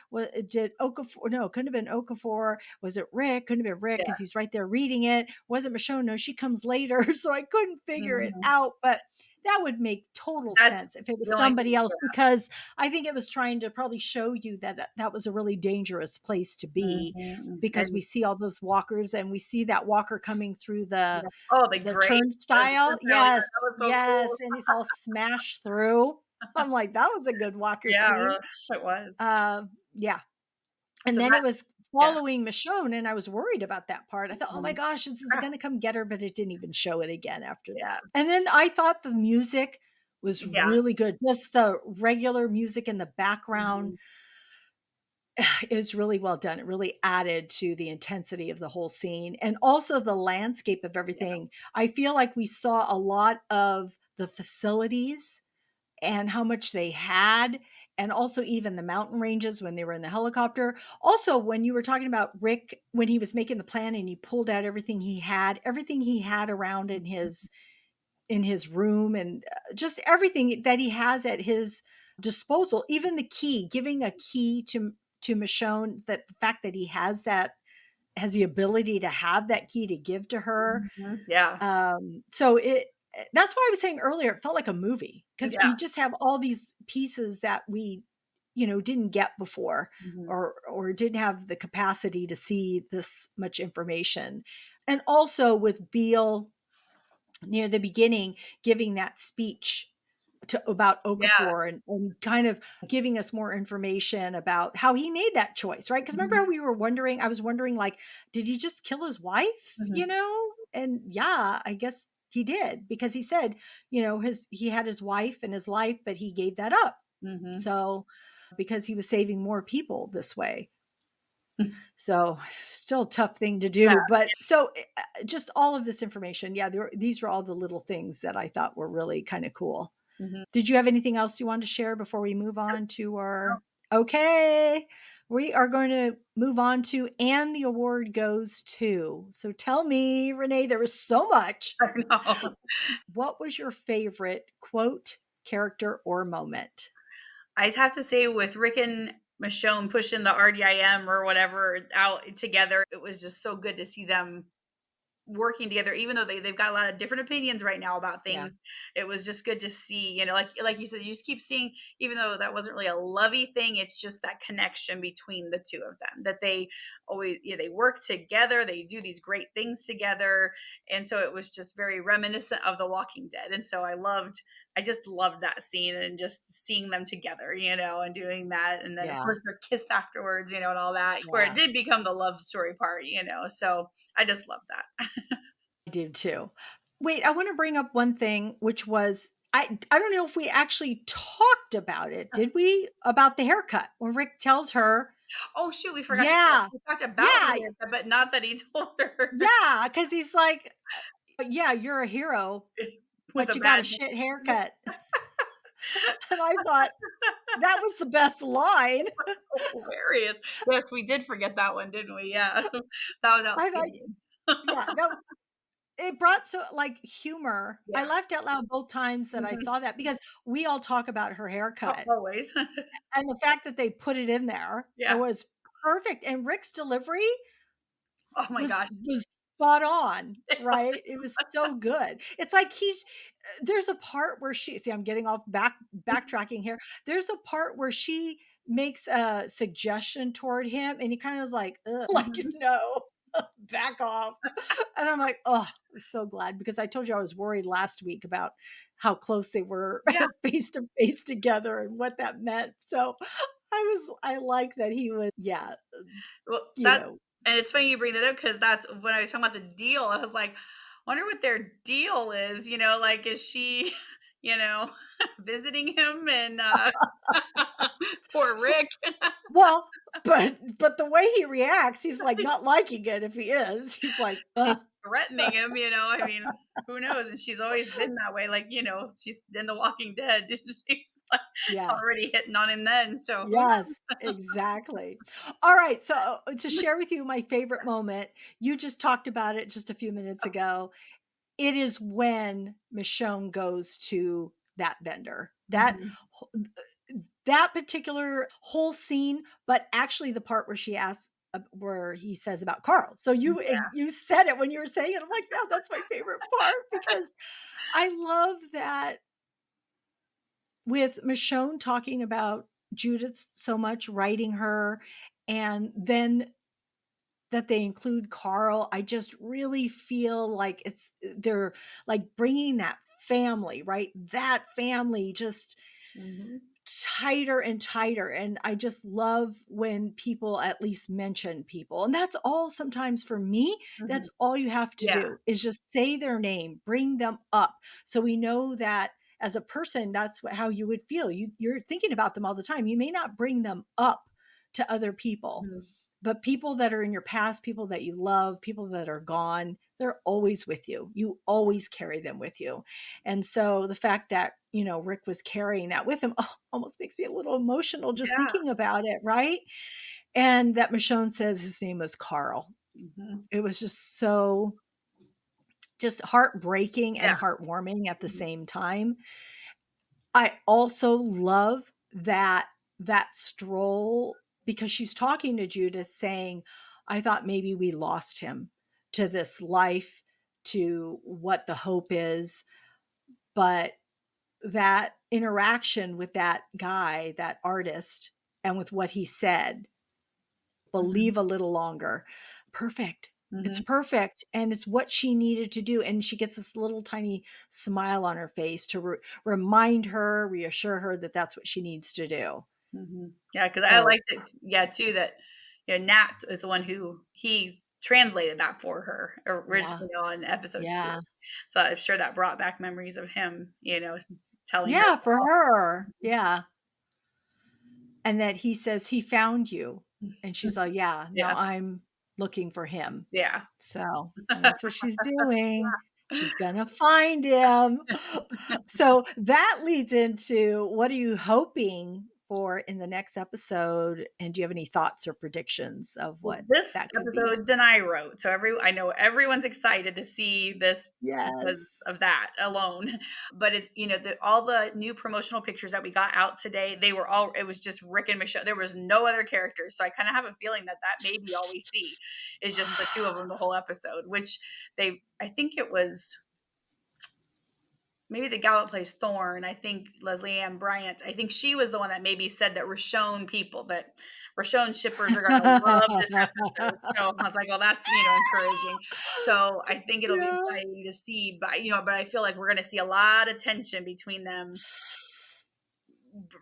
Did Okafor? No, it couldn't have been Okafor. Was it Rick? Couldn't have been Rick because Yeah. he's right there reading it. Was it Michonne? No, she comes later. So I couldn't figure it Mhm. out. But that would make total That's sense if it the was only somebody thing, else, yeah. because I think it was trying to probably show you that that was a really dangerous place to be, Mhm, because we and see all those walkers and we see that walker coming through yeah. Oh, the the great the turnstile. yeah, Yes, that was so yes, cool. and he's all smashed through. I'm like, that was a good walker Yeah, scene. it was. Yeah, and So then that it was yeah, following Michonne, and I was worried about that part. I thought, "Oh my mhm. gosh, this is Ah, gonna come get her," but it didn't even show it again after yeah. that. And then I thought the music was Yeah. really good. Just the regular music in the background Mhm. is really well done. It really added to the intensity of the whole scene, and also the landscape of Yeah. everything. I feel like we saw a lot of the facilities and how much they had, and also even the mountain ranges when they were in the helicopter. Also, when you were talking about Rick, when he was making the plan and he pulled out everything he had around in his room, and just everything that he has at his disposal, even the key, giving a key to Michonne, that the fact that he has the ability to have that key to give to her. Mhm. Yeah. So that's why I was saying earlier, it felt like a movie because Yeah. we just have all these pieces that we, didn't get before, Mhm. or didn't have the capacity to see this much information. And also with Beale near the beginning giving that speech about Yeah. Okafor, and kind of giving us more information about how he made that choice, right? Because remember Mhm. how I was wondering, like, did he just kill his wife? Mhm. And yeah, I guess he did, because he said, he had his wife and his life, but he gave that up. Mhm. So because he was saving more people this way. So still a tough thing to Yeah. do, but so just all of this information. Yeah, these were all the little things that I thought were really kind of cool. Mhm. Did you have anything else you wanted to share before we move Nope, on to nope. our okay? We are going to move on to and the award goes to. So tell me, Renee, there was so much. I know. What was your favorite quote, character, or moment? I'd have to say with Rick and Michonne pushing the RDIM or whatever out together, it was just so good to see them working together, even though they've got a lot of different opinions right now about Yeah. things. It was just good to see, like you said, you just keep seeing, even though that wasn't really a lovey thing, it's just that connection between the two of them, that they always, they work together, they do these great things together. And so it was just very reminiscent of The Walking Dead. And so I just loved that scene and just seeing them together, and doing that. And then of Yeah. course their kiss afterwards, and all that, where it Yeah. did become the love story part, so I just love that. I do too. Wait, I want to bring up one thing, which was I don't know if we actually talked about it. Did we? About the haircut when Rick tells her, Oh, shoot, we forgot to yeah, we talked about yeah, it, but not that he told her yeah, because he's like, yeah, you're a hero, with but a you got a bad shit name. haircut. And I thought that was the best line. Hilarious. Yes, we did forget that one, didn't we? Yeah. That was I thought, outstanding. yeah, that it brought so like humor. I Yeah. laughed out loud both times that I Mhm. saw that, because we all talk about her Oh, haircut. always. And the fact that they put it in there, it Yeah. was perfect, and Rick's delivery Oh my gosh. was spot on, right? It was so good. It's like there's a part where I'm getting off backtracking here. There's a part where she makes a suggestion toward him, and he kind of is like, "Ugh," like, Mhm. "No, back off." And I'm like, "Oh, I'm so glad," because I told you I was worried last week about how close they were Yeah. face to face together and what that meant. So I like that he was, yeah, Well, you that know, and it's funny you bring that up because that's when I was talking about the deal. I was like, wonder what their deal is. Like, is she, you know, visiting him and poor Rick? well, but the way he reacts, he's like not liking it if he is. He's like, "Ugh." She's threatening him. I mean, who knows? And she's always been that way. Like, she's in The Walking Dead. She's like Yeah. already hitting on him then. So who Yes, exactly. All right, so to share with you my favorite moment, you just talked about it just a few minutes knows? ago. It is when Michonne goes to that vendor. Mhm. That particular whole scene, but actually the part where she asks, where he says about Carl. So Yeah. you said it when you were saying it. I'm like, yeah, that's my favorite part, because I love that with Michonne talking about Judith so much, writing her, and then that they include Carl. I just really feel like they're like bringing that family, right? That family just Mhm. tighter and tighter. And I just love when people at least mention people. And that's all, sometimes for me, Mhm. that's all you have to Yeah. do is just say their name, bring them up. So we know that as a person, that's how you would feel. You're thinking about them all the time. You may not bring them up to other people, Mhm. but people that are in your past, people that you love, people that are gone, they're always with you. You always carry them with you. And so the fact that, Rick was carrying that with him, almost makes me a little emotional just Yeah. thinking about it, right? And that Michonne says his name was Carl. Mhm. It was just so just heartbreaking Yeah. and heartwarming at the Mhm. same time. I also love that stroll because she's talking to Judith saying, "I thought maybe we lost him to this life, to what the hope is." But that interaction with that guy, that artist, and with what he said, Mhm. believe a little longer. Perfect. It's Mhm. perfect. And it's what she needed to do. And she gets this little tiny smile on her face to remind her, reassure her that that's what she needs to do. Mhm. Yeah, because I So, liked it, yeah, too, that, Nat is the one who he translated that for her yeah. originally on episode 2. Yeah. So I'm sure that brought back memories of him, telling her Yeah. For her. about. Yeah. And that he says he found you. And she's like, yeah, now Yeah, I'm looking for him. yeah. So, and that's what she's doing. She's gonna find him. So that leads into what are you hoping for in the next episode? And do you have any thoughts or predictions of Well, what this that could be? episode Denai wrote, so I know everyone's excited to see this because of Yes. that alone. But all the new promotional pictures that we got out today, it was just Rick and Michelle. There was no other characters, so I kind of have a feeling that may be all we see is just the two of them the whole episode. Which I think it was maybe the gal that plays Thorne, I think Leslie Ann Bryant, I think she was the one that maybe said that Roshone shippers are going to love this episode. So I was like, well, that's, encouraging. So I think it'll be Yeah. exciting to see, but I feel like we're going to see a lot of tension between them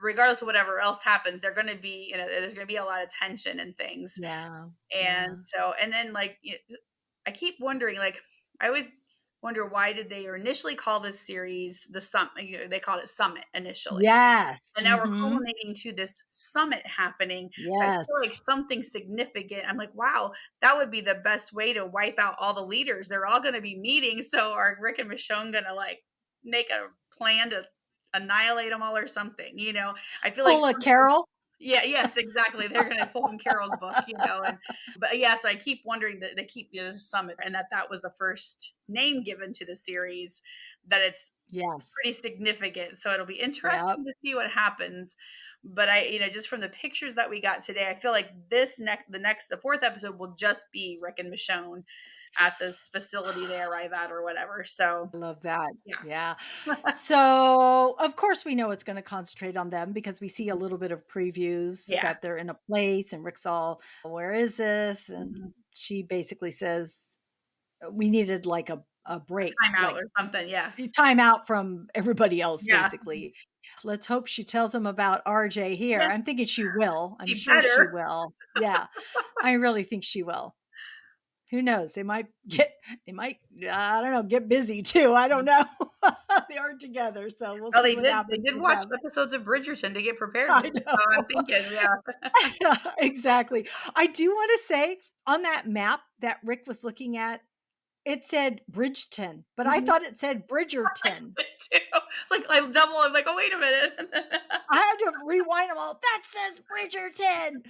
regardless of whatever else happens. They're going to be, there's going to be a lot of tension and things. Yeah. And Yeah. so, and then like, I keep wondering, like, I always wonder why did they initially call this series the Summit? They called it Summit initially. Yes. And now we're Mhm. culminating to this summit happening. So I feel like Yes. something significant. I'm like, wow, that would be the best way to wipe out all the leaders. They're all going to be meeting. So are Rick and Michonne going to like make a plan to annihilate them all or something? I feel like Pull a Carol. yeah, yes, exactly. They're gonna pull from Carol's book, and but yeah, so I keep wondering that they keep this summit and that was the first name given to the series, that it's Yes. pretty significant. So it'll be Yep. interesting to see what happens. But just from the pictures that we got today, I feel like the fourth episode will just be Rick and Michonne at this facility they arrive at or whatever. So I love that. yeah. Yeah. So, of course, we know it's gonna concentrate on them because we see a little bit of previews Yeah. that they're in a place and Rick's all, "Where is this?" And Mhm. she basically says, "We needed like a A break, timeout like or something. Yeah. time out from everybody else, Yeah. basically." Let's hope she tells him about RJ here. Yeah. I'm thinking she will. I'm She sure she better. will. Yeah. I really think she will. Who knows? They might, I don't know, get busy too. I don't know. They aren't together, so we'll Oh, see what they happens did with watch them. episodes of Bridgerton to get prepared for I this, so I'm know. thinking, yeah. Yeah, exactly. I do wanna say on that map that Rick was looking at, it said Bridgeton, but I Mhm. thought it said Bridgerton. Me too. It's like I'm like, "Oh, wait a minute." I had to rewind them all. That says Bridgerton.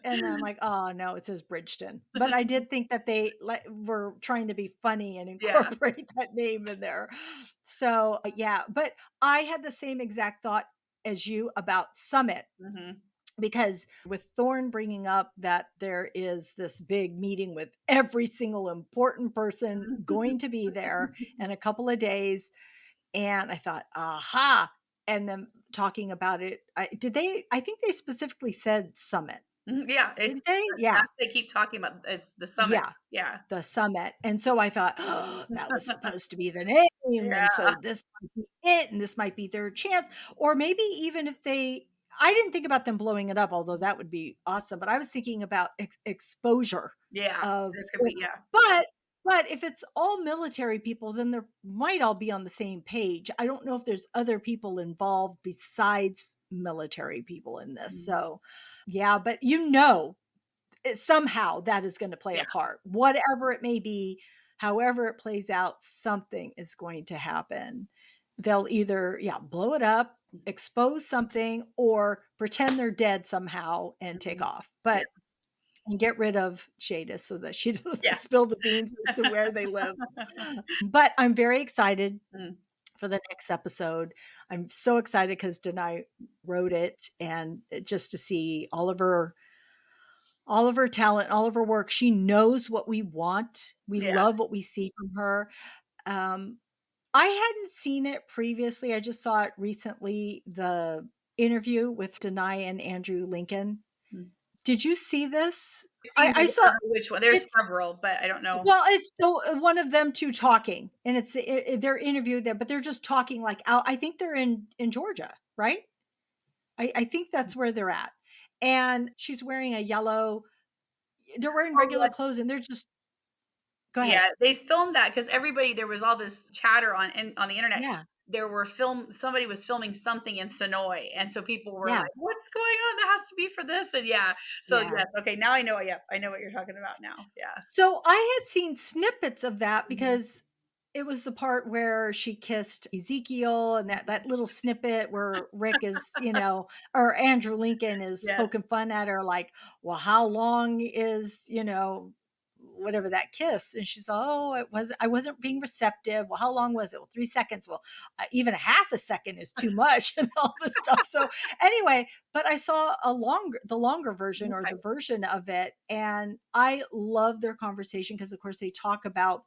And then I'm like, "Oh, no, it says Bridgeton." But I did think that they were trying to be funny and Yeah. incorporate that name in there. So, yeah, but I had the same exact thought as you about Summit Mhm. because with Thorne bringing up that there is this big meeting with every single important person going to be there in a couple of days, and I thought, "Aha." And then talking about it, I think they specifically said Summit. Mhm, yeah, Did they? Yeah. that's they keep talking about, it's the summit. Yeah, Yeah. the summit, and so I thought, "Oh, that was supposed to be the name, and Yeah. so this might be it, and this might be their chance," or maybe even if I didn't think about them blowing it up, although that would be awesome, but I was thinking about exposure Yeah. of There could be, yeah. but But if it's all military people, then there might all be on the same page. I don't know if there's other people involved besides military people in this. Mhm. So, yeah, but somehow that is going to play Yeah. a part. Whatever it may be, however it plays out, something is going to happen. They'll either, yeah, blow it up, expose something, or pretend they're dead somehow and take Mhm. off. Yeah. But and get rid of Jadis so that she doesn't Yeah. spill the beans as to where they live. But I'm very excited Mm. for the next episode. I'm so excited because Denai wrote it, and just to see all of her talent, all of her work. She knows what we want. We Yeah. love what we see from her. Um, I hadn't seen it previously. I just saw it recently, the interview with Denai and Andrew Lincoln. Mm. Did you see this? I've seen, I but I saw don't know which one. There's it's several, but I don't know. well, it's one of them 2 talking, and they're interviewed there, but they're just talking like out. I think they're in Georgia, right? I think that's where they're at, and she's wearing a yellow. They're wearing Oh, regular yeah. clothes, and they're just go ahead. Yeah, they filmed that because everybody there was all this chatter on the internet. Yeah, There were somebody was filming something in Sonoy, and so people were yeah, like, "What's going on? That has to be for this." And yeah, so yeah. yes, okay, now I know. Yeah, I know what you're talking about now. Yeah. So I had seen snippets of that Mhm. because it was the part where she kissed Ezekiel, and that little snippet where Rick is, or Andrew Lincoln is Yeah. poking fun at her, like, well, how long is, whatever that kiss? And she's, oh, I wasn't being receptive. Well, how long was it? Well, 3 seconds. Well, even a half a second is too much, and all this stuff. So anyway, but I saw the longer version, or Okay. the version of it, and I love their conversation because, of course, they talk about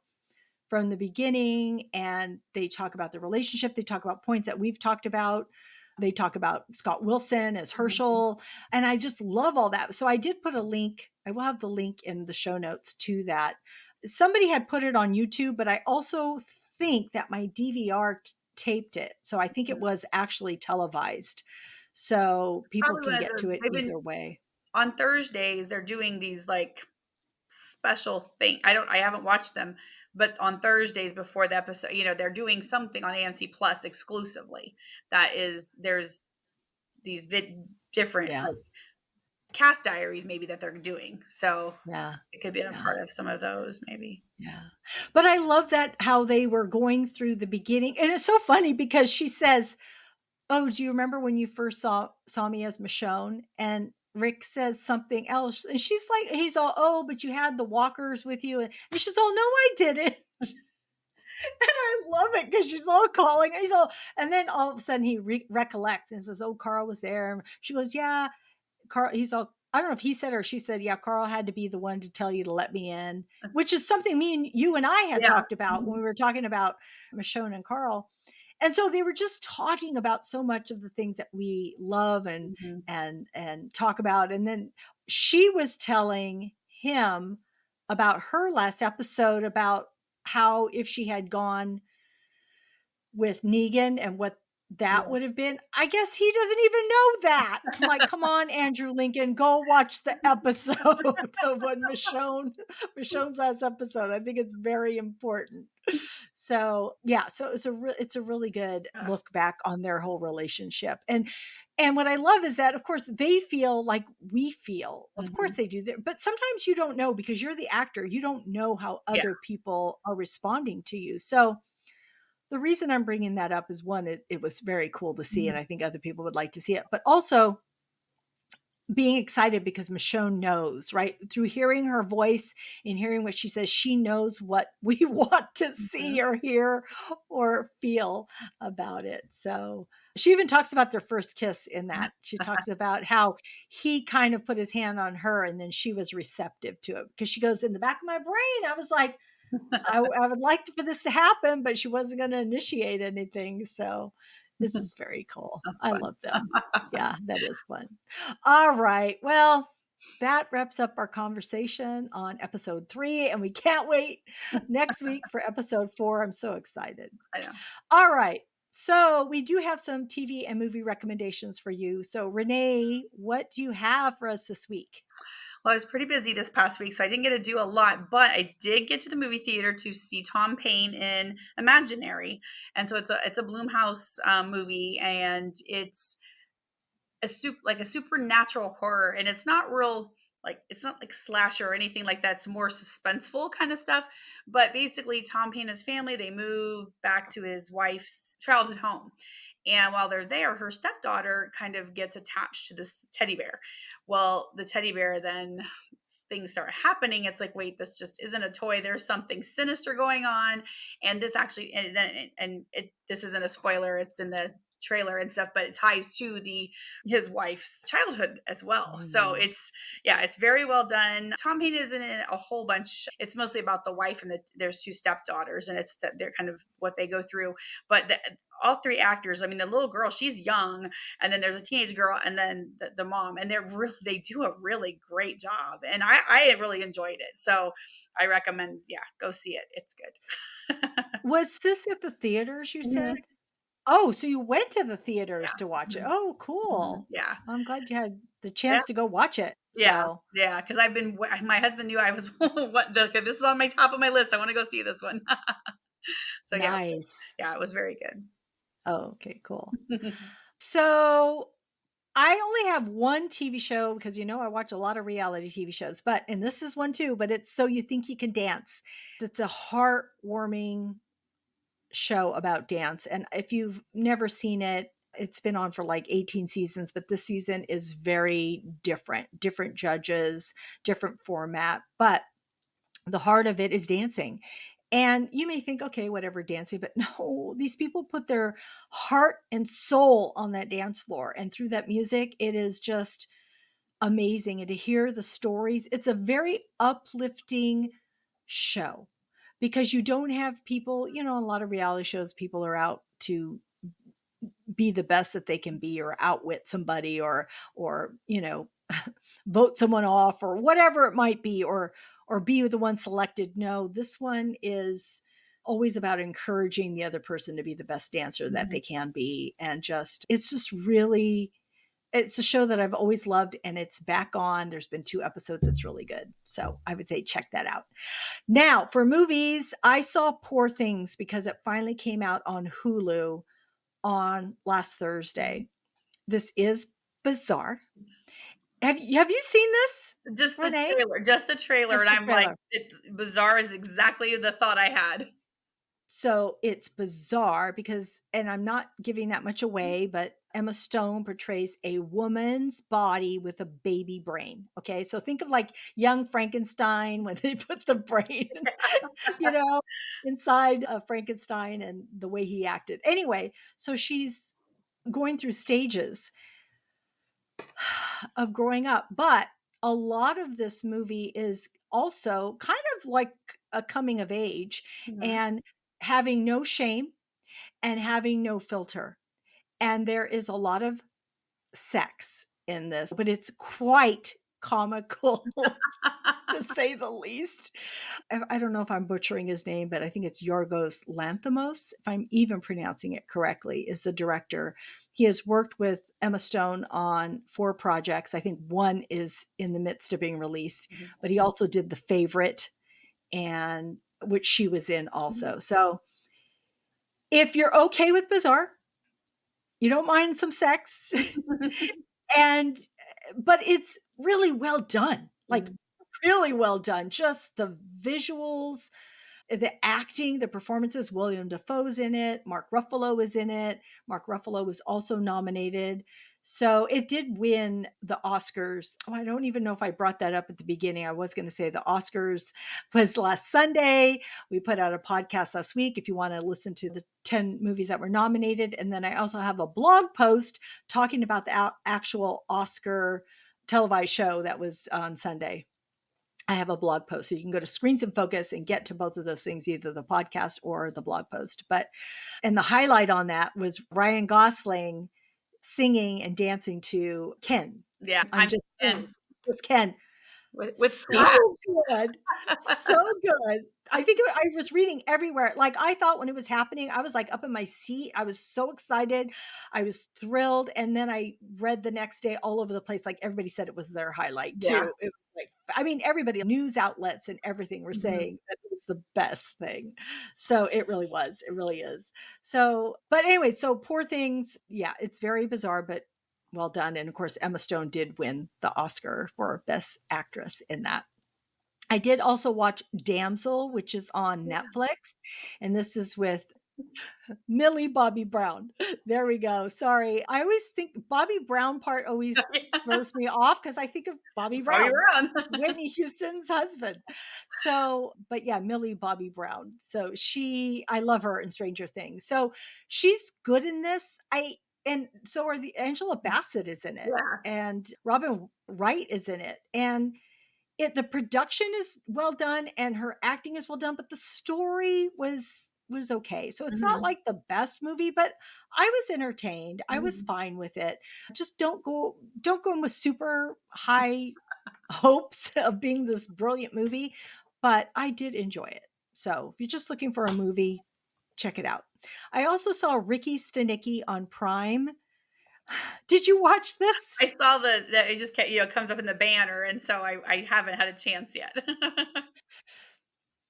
from the beginning, and they talk about the relationship. They talk about points that we've talked about. They talk about Scott Wilson as Mhm. Herschel, and I just love all that. So I did put a link. I will have the link in the show notes to that. Somebody had put it on YouTube, but I also think that my DVR taped it. So I think it was actually televised. So people Probably can one of get to the it they've been either way. on Thursdays, they're doing these like special thing. I haven't watched them, but on Thursdays before the episode, they're doing something on AMC Plus exclusively. There's these different Yeah. like cast diaries maybe that they're doing. So Yeah. it could be a Yeah. part of some of those maybe. Yeah. But I love that how they were going through the beginning. And it's so funny because she says, "Oh, do you remember when you first saw me as Michonne?" And Rick says something else. And he's all, "Oh, but you had the walkers with you." And she's all, "No, I didn't." And I love it because she's all calling. And then all of a sudden he recollects and says, "Oh, Carl was there." And she goes, "Yeah, Carl." He's all, I don't know if he said or she said, "Yeah, Carl had to be the one to tell you to let me in," which is something you and I had Yeah. talked about when Mhm. we were talking about Michonne and Carl. And so they were just talking about so much of the things that we love and Mhm. and talk about. And then she was telling him about her last episode, about how if she had gone with Negan and what that Yeah. would have been. I guess he doesn't even know that. I'm like, come on, Andrew Lincoln, go watch the episode of what Michonne's last episode. I think it's very important. So yeah, so it's a really good Yeah. look back on their whole relationship. And what I love is that, of course, they feel like we feel. Of course Mhm. they do. But sometimes you don't know because you're the actor. You don't know how Yeah. other people are responding to you. So the reason I'm bringing that up is, one, it was very cool to see, and Mhm. I think other people would like to see it, but also being excited because Michonne knows, right? Through hearing her voice and hearing what she says, she knows what we want to Mhm. see or hear or feel about it. So she even talks about their first kiss in that. She talks about how he kind of put his hand on her and then she was receptive to it, because she goes, in the back of my brain, I was like, I would like for this to happen, but she wasn't going to initiate anything. So this is very cool. That's I fun. love them. Yeah, that is fun. All right. Well, that wraps up our conversation on episode 3, and we can't wait next week for episode 4. I'm so excited. I know. All right. So we do have some TV and movie recommendations for you. So Renee, what do you have for us this week? Well, I was pretty busy this past week, so I didn't get to do a lot, but I did get to the movie theater to see Tom Paine in Imaginary, and so it's a Blumhouse movie, and it's a supernatural horror, and it's not real, like it's not like slasher or anything like that. It's more suspenseful kind of stuff. But basically, Tom Paine and his family, they move back to his wife's childhood home, and while they're there, her stepdaughter kind of gets attached to this teddy bear. Well, the teddy bear, then things start happening. It's like, wait, this just isn't a toy. There's something sinister going on. And this actually, this isn't a spoiler. It's in the trailer and stuff, but it ties to the his wife's childhood as well. So Mm. it's very well done. Tom Paine is in it a whole bunch. It's mostly about the wife and there's two stepdaughters, and it's that they're kind of what they go through. But all three actors, I mean, the little girl, she's young, and then there's a teenage girl, and then the mom, and they do a really great job, and I really enjoyed it. So I recommend, yeah, go see it. It's good. Was this at the theaters, you Mhm. said? Oh, so you went to the theaters Yeah. to watch it. Mhm. Oh, Mhm. cool. Yeah. I'm glad you had the Yeah. chance to go watch it. Yeah. So, Yeah. Because my husband knew I was this is on my top of my list. I want to go see this one. So yeah, nice. yeah, it was very Oh, okay, cool. good. So, I only have one TV show because, I watch a lot of reality TV shows, and this is one too, but it's So You Think You Can Dance. It's a heartwarming show about dance. And if you've never seen it, it's been on for like 18 seasons, but this season is very different judges, different format, but the heart of it is dancing. And you may think, okay, whatever, dancing, but no, these people put their heart and soul on that dance floor. And through that music, it is just amazing. And to hear the stories, it's a very uplifting show because you don't have people, a lot of reality shows, people are out to be the best that they can be or outwit somebody or vote someone off or whatever it might be or be the one selected. No, this one is always about encouraging the other person to be the best dancer that Mhm. they can be. And it's just really, it's a show that I've always loved and it's back on. There's been 2 episodes. It's really good. So I would say check that out. Now, for movies, I saw Poor Things because it finally came out on Hulu on last Thursday. This is bizarre. Have you seen this, Renee? Just the trailer, Just and the I'm like, trailer. bizarre is exactly the thought I had. So it's bizarre because, and I'm not giving that much away, but Emma Stone portrays a woman's body with a baby brain. Okay. So think of like young Frankenstein when they put the brain, you know, inside of Frankenstein and the way he acted. Anyway, so she's going through stages of growing up, but a lot of this movie is also kind of like a coming of age Mhm. and having no shame and having no filter. And there is a lot of sex in this, but it's quite comical to say the least. I don't know if I'm butchering his name, but I think it's Yorgos Lanthimos, if I'm even pronouncing it correctly, is the director. He has worked with Emma Stone on 4 projects. I think one is in the midst of being released, Mhm. but he also did The Favorite, and which she was in Mhm. also. So if you're okay with bizarre, you don't mind some sex, and but it's really well done, like Mhm. really well done. Just the visuals, the acting, the performances. William Dafoe's in it. Mark Ruffalo is in it. Mark Ruffalo was also nominated. So it did win the Oscars. Oh, I don't even know if I brought that up at the beginning. I was going to say the Oscars was last Sunday. We put out a podcast last week if you want to listen to the 10 movies that were nominated. And then I also have a blog post talking about the actual Oscar televised show that was on Sunday. I have a blog post. So you can go to Screens and Focus and get to both of those things, either the podcast or the blog post. And the highlight on that was Ryan Gosling singing and dancing to Ken. Yeah, I'm I'm just Ken. in. Just Ken. with swag. So good. So good. I think I was reading everywhere. Like, I thought when it was happening, I was, like, up in my seat. I was so excited. I was thrilled, and then I read the next day all over the place, like, everybody said it was their highlight Yeah. too. It was like, I mean, everybody, news outlets and everything were Mhm. saying that it was the best thing. So it really was. It really is. So, but anyway, so Poor Things, yeah, it's very bizarre, but well done. And of course, Emma Stone did win the Oscar for Best Actress in that. I did also watch Damsel, which is on Yeah. Netflix, and this is with Millie Bobby Brown. There we go. Sorry. I always think Bobby Brown part always throws me off because I think of Bobby Probably Brown, around. Whitney Houston's husband. So, but yeah, Millie Bobby Brown. So I love her in Stranger Things. So she's good in this. And so are Angela Bassett is in it, Yeah. and Robin Wright is in it. And the production is well done and her acting is well done, but the story was okay. So it's not Mhm. like the best movie, but I was entertained. I was Mhm. fine with it. Just don't go in with super high hopes of being this brilliant movie, but I did enjoy it. So if you're just looking for a movie, check it out. I also saw Ricky Stanicky on Prime. Did you watch this? I saw that it just comes up in the banner, and so I haven't had a chance yet.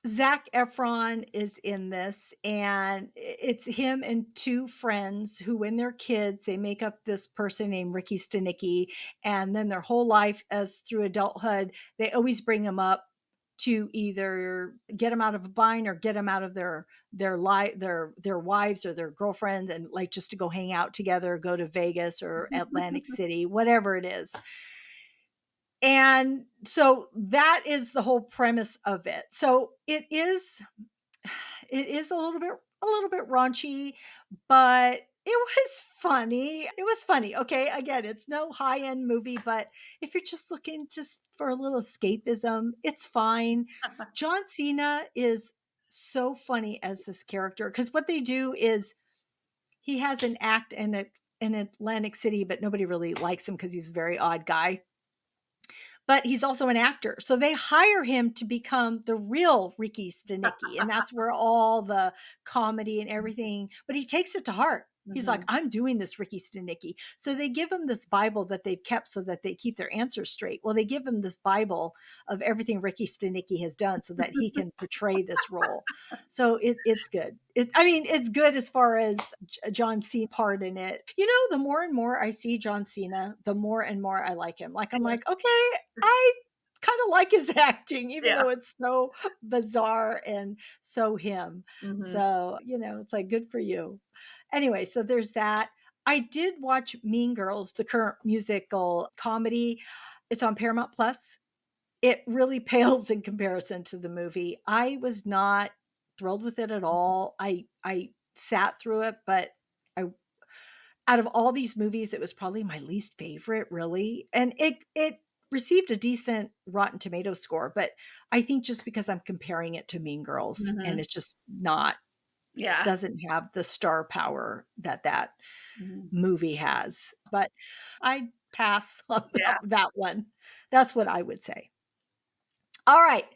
Zac Efron is in this, and it's him and two friends who, when they're kids, they make up this person named Ricky Stanicky, and then their whole life, as through adulthood, they always bring him up to either get him out of a bind or get him out of their wives or their girlfriends, and like just to go hang out together, go to Vegas or Atlantic City, whatever it is. And so that is the whole premise of it. So it is a little bit raunchy, but it was funny. It was funny. Okay, again, it's no high-end movie, but if you're just looking just for a little escapism, it's fine. John Cena is so funny as this character because what they do is he has an act in Atlantic City, but nobody really likes him because he's a very odd guy, but he's also an actor. So they hire him to become the real Ricky Stanicky. And that's where all the comedy and everything, but he takes it to heart. He's like, Mhm. I'm doing this Ricky Stanicky. So they give him this Bible that they've kept so that they keep their answers straight. Well, they give him this Bible of everything Ricky Stanicky has done so that he can portray this role. So it's good. I mean, it's good as far as John Cena part in it. The more and more I see John Cena, the more and more I like him. Like, I'm like, okay, I kind of like his acting, even Yeah. though it's so bizarre and so him. Mhm. So, it's like, good for you. Anyway, so there's that. I did watch Mean Girls, the current musical comedy. It's on Paramount Plus. It really pales in comparison to the movie. I was not thrilled with it at all. I sat through it, but I out of all these movies, it was probably my least favorite, really. And it received a decent Rotten Tomato score, but I think just because I'm comparing it to Mean Girls, and Mhm. it's just not Yeah. doesn't have the star power that Mhm. movie has. But I pass on Yeah. that one. That's what I would say. All right.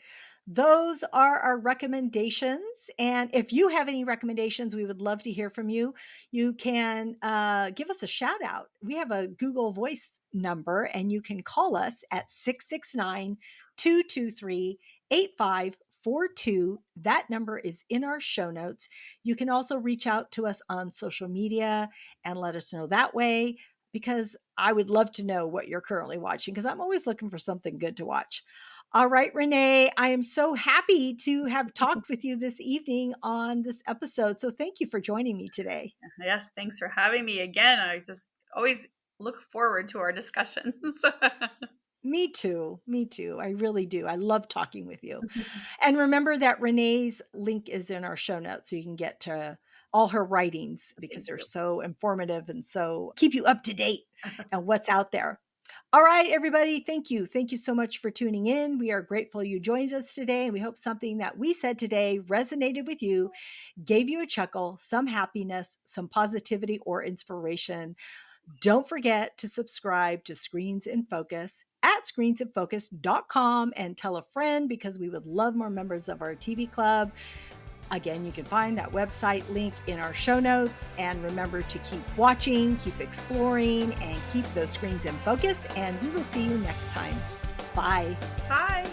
Those are our recommendations. And if you have any recommendations, we would love to hear from you. You can give us a shout out. We have a Google Voice number, and you can call us at 669-223-8542. That number is in our show notes. You can also reach out to us on social media and let us know that way, because I would love to know what you're currently watching, because I'm always looking for something good to watch. All right, Renee, I am so happy to have talked with you this evening on this episode. So thank you for joining me today. Yes, thanks for having me again. I just always look forward to our discussions. Me too. Me too. I really do. I love talking with you. And remember that Renee's link is in our show notes so you can get to all her writings because Thank they're you. so informative and so keep you up to date and what's out there. All right, everybody. Thank you. Thank you so much for tuning in. We are grateful you joined us today. And we hope something that we said today resonated with you, gave you a chuckle, some happiness, some positivity or inspiration. Don't forget to subscribe to Screens in Focus at screensinfocus.com and tell a friend, because we would love more members of our TV club. Again, you can find that website link in our show notes. And remember to keep watching, keep exploring, and keep those screens in focus. And we will see you next time. Bye. Bye.